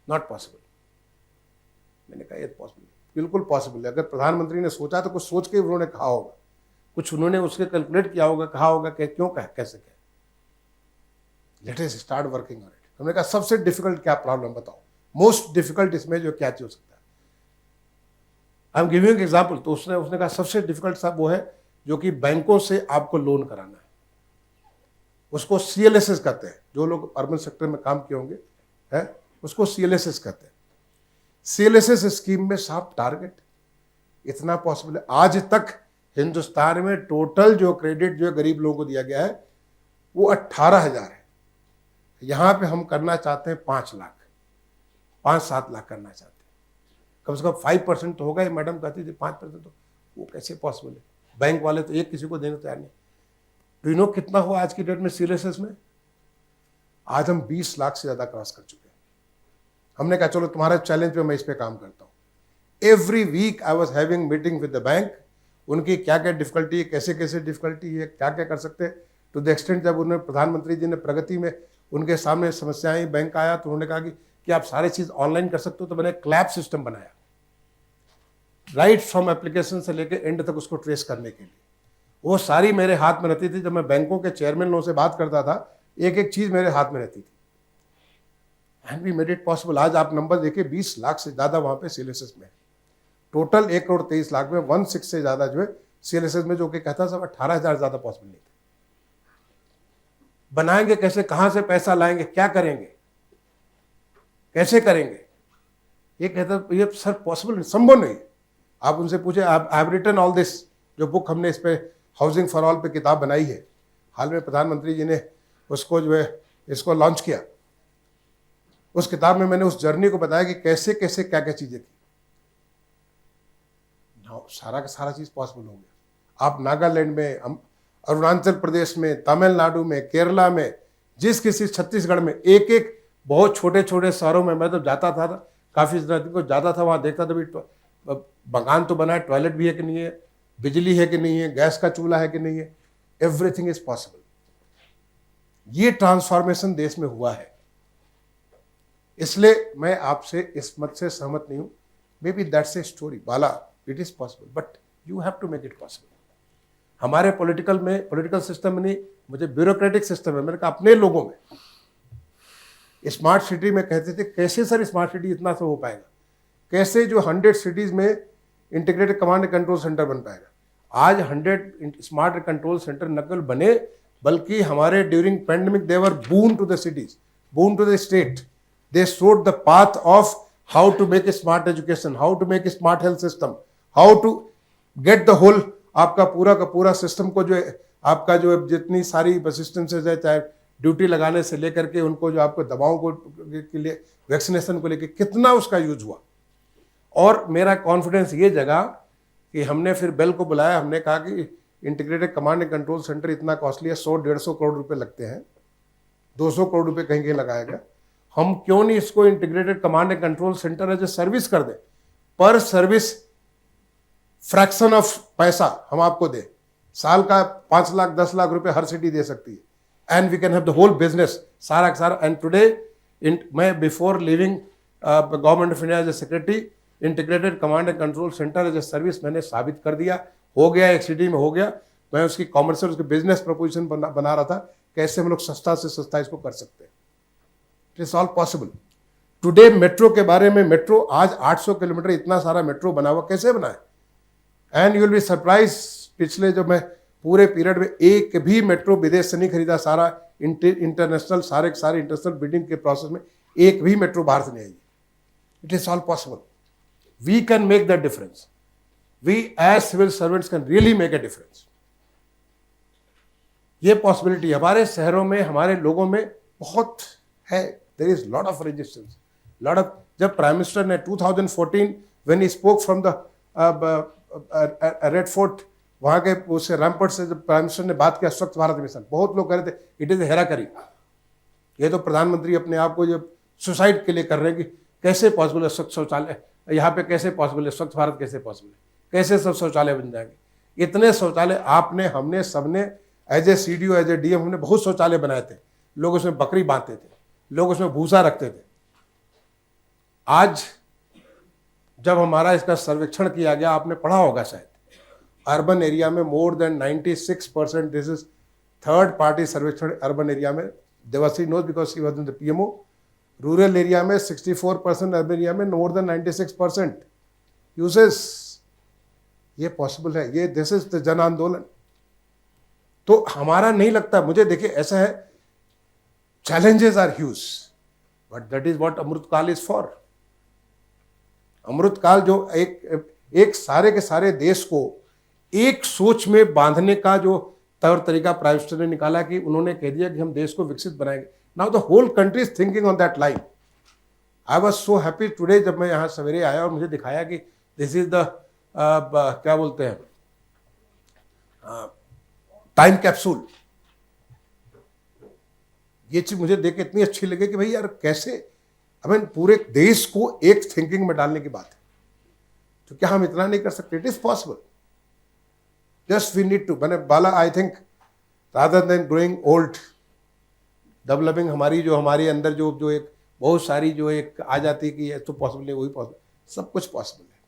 नॉट पॉसिबल। मैंने कहा ये पॉसिबल, बिल्कुल पॉसिबल है। अगर प्रधानमंत्री ने सोचा तो कुछ सोच के उन्होंने कहा होगा, कुछ उन्होंने उसके कैलकुलेट किया होगा, कहा होगा कि क्यों कहा, कैसे कहा, let us start working on it. हमने कहा सबसे डिफिकल्ट क्या प्रॉब्लम बताओ, मोस्ट डिफिकल्ट इसमें जो क्या चीज हो सकता है। I am giving example. तो उसने कहा सबसे डिफिकल्ट साहब वो है जो कि बैंकों से आपको लोन कराना है, उसको CLSS कहते हैं, जो लोग अर्बन सेक्टर में काम किए होंगे है उसको CLSS कहते हैं। CLSS स्कीम में साहब टारगेट इतना पॉसिबल है, आज तक हिंदुस्तान में टोटल जो क्रेडिट जो गरीब लोगों को दिया गया है वो 18,000 है। यहाँ पे हम करना चाहते हैं 5 लाख, 5-7 लाख करना चाहते हैं, कम से कम 5% तो होगा। ये मैडम कहती थी 5%, तो वो कैसे पॉसिबल है, बैंक वाले तो एक किसी को देने तैयार नहीं। डू यू नो कितना हुआ आज की डेट में CLSS में? आज हम 20 लाख से ज़्यादा क्रॉस कर चुके हैं। हमने कहा चलो तुम्हारा चैलेंज पे मैं इस पे काम करता हूँ। Every week I was having meeting with the bank, उनकी क्या क्या डिफिकल्टी है, कैसे कैसे डिफिकल्टी है, क्या क्या कर सकते हैं। टू द एक्सटेंट जब उन्होंने प्रधानमंत्री जी ने प्रगति में उनके सामने समस्याएं, बैंक आया तो उन्होंने कहा कि आप सारी चीज़ ऑनलाइन कर सकते हो, तो मैंने क्लैप सिस्टम बनाया, राइट फ्रॉम एप्लीकेशन से लेके एंड तक उसको ट्रेस करने के लिए। वो सारी मेरे हाथ में रहती थी। जब मैं बैंकों के चेयरमैन लोगों से बात करता था, एक एक चीज़ मेरे हाथ में रहती थी, and we made it possible. आज आप नंबर देखिए, 20 लाख से ज़्यादा वहाँ पे CLSS में, टोटल 1 करोड़ 23 लाख में 16 से ज़्यादा जो है CLSS में, जो कि कहता सब 18,000 ज़्यादा पॉसिबल नहीं थे। बनाएंगे कैसे, कहाँ से पैसा लाएंगे, क्या करेंगे, कैसे करेंगे, ये कहता ये सर पॉसिबल नहीं, संभव नहीं। आप उनसे पूछे, I have written all this, जो बुक हमने इस पे हाउसिंग फॉर ऑल पे किताब बनाई है, हाल में प्रधानमंत्री जी ने उसको जो है इसको लॉन्च किया। उस किताब में मैंने उस जर्नी को बताया कि कैसे कैसे क्या क्या चीजें की। सारा का सारा चीज पॉसिबल हो गया। आप नागालैंड में, अरुणाचल प्रदेश में, तमिलनाडु में, केरला में, जिस किसी, छत्तीसगढ़ में, एक एक बहुत छोटे छोटे शहरों में मैं तो जाता था, काफी दिन को जाता था, वहां देखता था भी मकान तो बना है, टॉयलेट भी है कि नहीं है, बिजली है कि नहीं है, गैस का चूल्हा है कि नहीं है, एवरीथिंग इज पॉसिबल। ये ट्रांसफॉर्मेशन देश में हुआ है। इसलिए मैं आपसे इस मत से सहमत नहीं हूं। Maybe that's a story बाला, it is possible, but you have to make it possible. हमारे पॉलिटिकल सिस्टम में नहीं, मुझे ब्यूरोक्रेटिक सिस्टम है, मैंने कहा अपने लोगों में। स्मार्ट सिटी में कहते थे, कैसे सर स्मार्ट सिटी इतना सा हो पाएगा, कैसे जो 100 सिटीज में integrated command and control centre बन पाएगा। आज 100 स्मार्ट कंट्रोल सेंटर न केवल बने, बल्कि हमारे during pandemic they were boon to the cities, boon to the state. They showed the path of how to make a smart education, how to make a smart health system, how to get the whole आपका पूरा का पूरा system को, जो है आपका जो जितनी सारी असिस्टेंसेज है, चाहे ड्यूटी लगाने से लेकर के उनको जो आपको दवाओं को के लिए, वैक्सीनेशन को लेकर कितना उसका यूज हुआ। और मेरा कॉन्फिडेंस ये जगा कि हमने फिर बेल को बुलाया, हमने कहा कि integrated command and control centre इतना कॉस्टली है, 100-150 करोड़ रुपए लगते हैं, 200 करोड़ रुपए कहीं कहीं लगाया गया। हम क्यों नहीं इसको integrated command and control centre as a service कर दें, पर सर्विस फ्रैक्शन ऑफ पैसा हम आपको दें, साल का 5 लाख 10 लाख रुपए हर सिटी दे सकती है, and we can have the whole business सारा का सारा। एंड टुडे मैं before leaving government of India as a secretary, integrated command and control centre as a service मैंने साबित कर दिया, हो गया, एक सिटी में हो गया। मैं उसकी कॉमर्शियल, उसकी बिजनेस प्रपोजिशन बना रहा था, कैसे हम लोग सस्ता से सस्ता इसको कर सकते हैं। It is all possible. Today metro के बारे में, मेट्रो आज 800 किलोमीटर इतना सारा मेट्रो बना हुआ, कैसे बना है? And you will be surprise, पिछले जो मैं पूरे पीरियड में एक भी मेट्रो विदेश से नहीं खरीदा, सारा इंटरनेशनल, सारे इंटरनेशनल बिल्डिंग के प्रोसेस में एक भी मेट्रो बाहर से नहीं आई। It is all possible. We can make the difference. We as civil servants can really make a difference. ये पॉसिबिलिटी हमारे शहरों में, हमारे लोगों में बहुत है। There is lot of resistance, lot of. जब प्राइम मिनिस्टर ने 2014 when he spoke from the Red Fort, वहां के उससे रैमपर्ट से जब प्राइम मिनिस्टर ने बात किया स्वच्छ भारत मिशन, बहुत लोग कह रहे थे इट इज हेराकरी, ये तो प्रधानमंत्री अपने आप को जब सुसाइड के लिए कर रहे हैं कि कैसे पॉसिबल है स्वच्छ शौचालय यहाँ पे, कैसे पॉसिबल है स्वच्छ भारत, कैसे पॉसिबल है, कैसे सब शौचालय बन जाएंगे। इतने शौचालय आपने, हमने, सबने as a CDO, as a DM हमने बहुत शौचालय बनाए थे। लोग उसमें बकरी बांधते थे, लोग उसमें भूसा रखते थे। आज जब हमारा इसका सर्वेक्षण किया गया, आपने पढ़ा होगा शायद, अर्बन एरिया में more than 96%, this is third party सर्वेक्षण अर्बन एरिया में, Devashree knows because she was in the PMO। Rural area में 64%, अर्बन एरिया में मोर देन 96% यूजेस। ये पॉसिबल है, ये दिस इज द जन आंदोलन। तो हमारा नहीं लगता, मुझे देखिए ऐसा है, challenges are huge, but that is what Amrit Kaal is for। अमृतकाल जो एक सारे के सारे देश को एक सोच में बांधने का जो तौर तरीका प्राइम मिनिस्टर ने निकाला, कि उन्होंने कह दिया कि हम देश को विकसित बनाएंगे। Now the whole country is thinking on that line. I was so happy today जब मैं यहाँ सवेरे आया और मुझे दिखाया कि दिस इज द क्या बोलते हैं, टाइम कैप्सूल। ये चीज मुझे देख के इतनी अच्छी लगी कि भाई यार कैसे, पूरे देश को एक थिंकिंग में डालने की बात है। तो क्या हम इतना नहीं कर सकते? It is possible, just we need to. मैंने Bala, I think rather than growing old, developing हमारी अंदर जो एक बहुत सारी जो एक आ जाती है कि ये तो पॉसिबल नहीं, वही पॉसिबल, सब कुछ पॉसिबल है।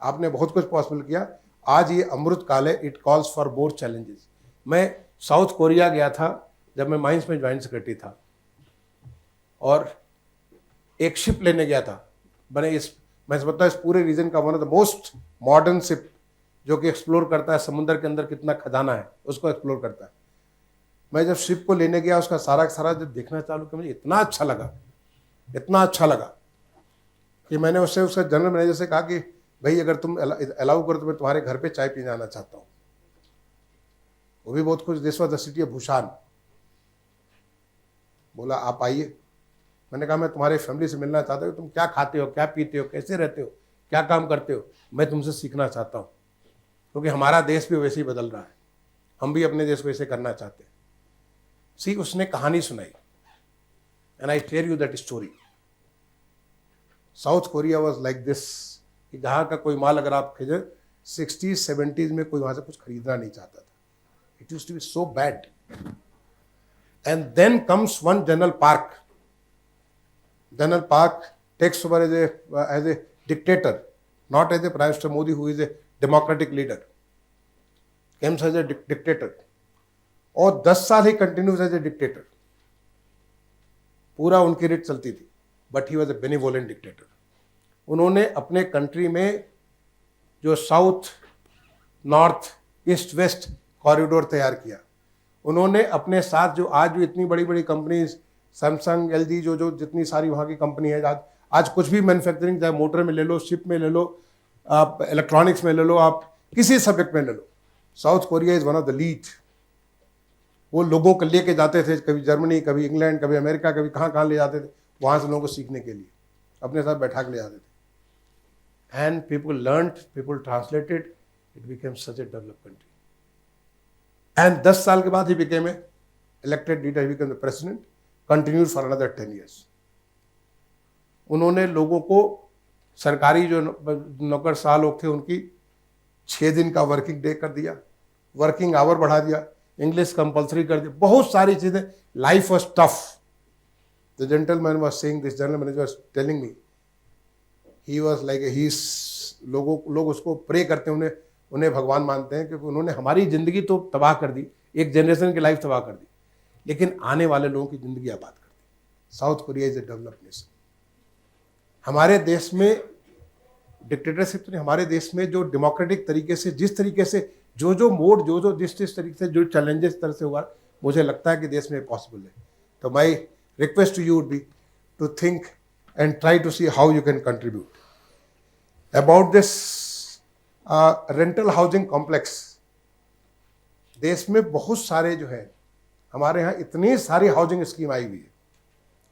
आपने बहुत कुछ पॉसिबल किया। आज ये अमृत काल है, it calls for more challenges. मैं साउथ कोरिया गया था जब मैं माइंस में ज्वाइंट सेक्रेटरी था, और एक शिप लेने गया था। मैं समझता हूँ इस पूरे रीजन का one of the most modern ship, जो कि एक्सप्लोर करता है समुद्र के अंदर कितना खजाना है, उसको एक्सप्लोर करता है। मैं जब शिप को लेने गया, उसका सारा का सारा जब देखना चालू किया, मुझे इतना अच्छा लगा, इतना अच्छा लगा। कि मैंने उससे उसका जनरल मैनेजर से कहा कि भाई अगर तुम अलाउ करो तो मैं तुम्हारे घर पे चाय पीने आना चाहता हूँ। वो भी बहुत खुश। This was the city of भूषान। बोला आप आइए। मैंने कहा मैं तुम्हारे फैमिली से मिलना चाहता हूँ, तुम क्या खाते हो, क्या पीते हो, कैसे रहते हो, क्या काम करते हो, मैं तुमसे सीखना चाहता हूँ, क्योंकि हमारा देश भी वैसे ही बदल रहा है, हम भी अपने देश को ऐसे करना चाहते हैं। सी उसने कहानी सुनाई, and I tell you that story. South Korea was like this, कि जहाँ का कोई माल अगर आप खरीदे 60s 70s में कोई वहाँ से कुछ खरीदना नहीं चाहता था। It used to be so bad. And then comes one General Park. General Park takes over as a dictator, not as a Prime Minister Modi, who is a democratic leader. Comes as a dictator. और 10 साल ही continues as a dictator. पूरा उनकी रीत चलती थी, but he was a benevolent dictator. उन्होंने अपने country में जो south north east west corridor तैयार किया, उन्होंने अपने साथ जो आज भी इतनी बड़ी बड़ी कंपनीज, सैमसंग, एलजी, जो जितनी सारी वहाँ की कंपनी है, आज कुछ भी मैन्युफैक्चरिंग, चाहे मोटर में ले लो, शिप में ले लो, आप इलेक्ट्रॉनिक्स में ले लो, आप किसी सब्जेक्ट में ले लो, South Korea is one of the lead. वो लोगों को लेके जाते थे, कभी जर्मनी, कभी इंग्लैंड, कभी अमेरिका, कभी कहाँ ले जाते थे, वहाँ से लोगों को सीखने के लिए अपने साथ बैठा के ले जाते थे। And people learned, people translated, it became such A developed country. And 10 साल के बाद he became a elected leader, he became the president, continued for another 10 years। उन्होंने लोगों को सरकारी जो नौकरशाह लोग थे उनकी 6 दिन का वर्किंग डे कर दिया, वर्किंग आवर बढ़ा दिया, इंग्लिश कंपलसरी कर दिया, बहुत सारी चीज़ें। Life was tough. The gentleman was saying this, general manager was telling me, he was like he, लोग उसको प्रे करते हैं, उन्हें भगवान मानते हैं, क्योंकि उन्होंने हमारी ज़िंदगी तो तबाह कर दी, एक जनरेशन की लाइफ तबाह कर दी, लेकिन आने वाले लोगों की जिंदगी आबाद कर दी। South Korea is a developed nation. हमारे देश में डिक्टेटरशिप तो नहीं, हमारे देश में जो डेमोक्रेटिक तरीके से, जिस तरीके से जो मोड, जिस तरीके से जो चैलेंजेस तरह से हुआ, मुझे लगता है कि देश में पॉसिबल है। तो my request to you would be to think and try to see how you can contribute about this rental housing complex. देश में बहुत सारे जो है, हमारे यहाँ इतनी सारी हाउसिंग स्कीम आई हुई है।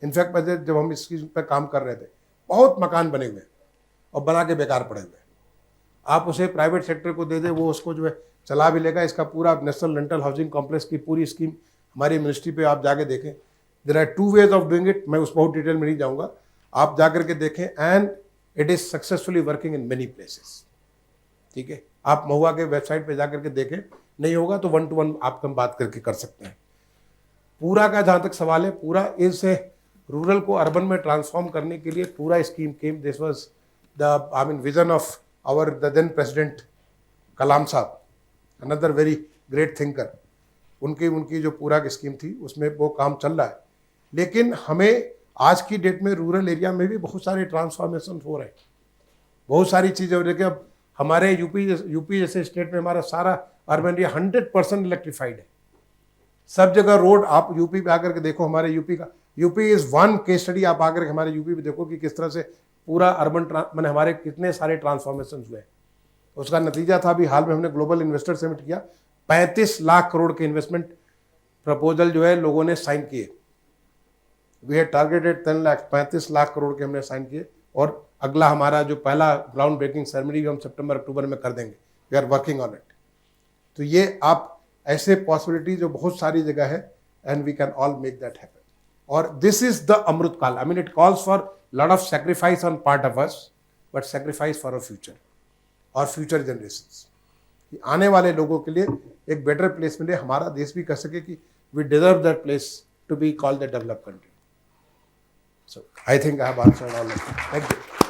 इनफैक्ट पहले जब हम इस स्कीम पर काम कर रहे थे, बहुत मकान बने हुए हैं और बना के बेकार पड़े हुए हैं। आप उसे प्राइवेट सेक्टर को दे दें, वो उसको जो है चला भी लेगा। इसका पूरा नेशनल रेंटल हाउसिंग कॉम्प्लेक्स की पूरी स्कीम हमारी मिनिस्ट्री पे आप जाके देखें। There are 2 ways of doing it. मैं उस बहुत डिटेल में नहीं जाऊँगा, आप जा करके देखें। And it is successfully working in many places. ठीक है, आप महुआ के वेबसाइट पर जा करके देखें, नहीं होगा तो 1 to 1 आप कम बात करके कर सकते हैं। पूरा का जहाँ तक सवाल है, पूरा इस रूरल को अर्बन में ट्रांसफॉर्म करने के लिए पूरा scheme came. This was the vision of our the then president Kalam साहब, अनदर वेरी ग्रेट थिंकर। उनकी जो पूरा की स्कीम थी, उसमें वो काम चल रहा है। लेकिन हमें आज की डेट में रूरल एरिया में भी बहुत सारे ट्रांसफॉर्मेशन हो रहे हैं, बहुत सारी चीज़ें हो रही है। अब हमारे यूपी जैसे स्टेट में हमारा सारा अर्बन एरिया 100% इलेक्ट्रीफाइड है। सब जगह रोड, आप यूपी पे आकर के देखो, हमारे UP is one case study. आप आकर के हमारे यूपी पे देखो कि किस तरह से पूरा अर्बन मैंने हमारे कितने सारे ट्रांसफॉर्मेशन हुए। उसका नतीजा था, अभी हाल में हमने ग्लोबल इन्वेस्टर समिट किया, 35 लाख करोड़ के इन्वेस्टमेंट प्रपोजल जो है लोगों ने साइन किए। We had targeted 10 lakh, 35 lakh crore के हमने साइन किए। और अगला हमारा जो पहला ग्राउंड ब्रेकिंग सेरेमनी भी हम सितंबर अक्टूबर में कर देंगे। We are working on it. तो ये आप ऐसे पॉसिबिलिटी जो बहुत सारी जगह है, and we can all make that happen. और this is the Amrit Kaal. It calls for lot of sacrifice on part of us, but sacrifice for a future और फ्यूचर जनरेशंस। आने वाले लोगों के लिए एक बेटर प्लेस मिले, हमारा देश भी कह सके कि we deserve that place to be called the developed country. So I think I have answered all. Thank you.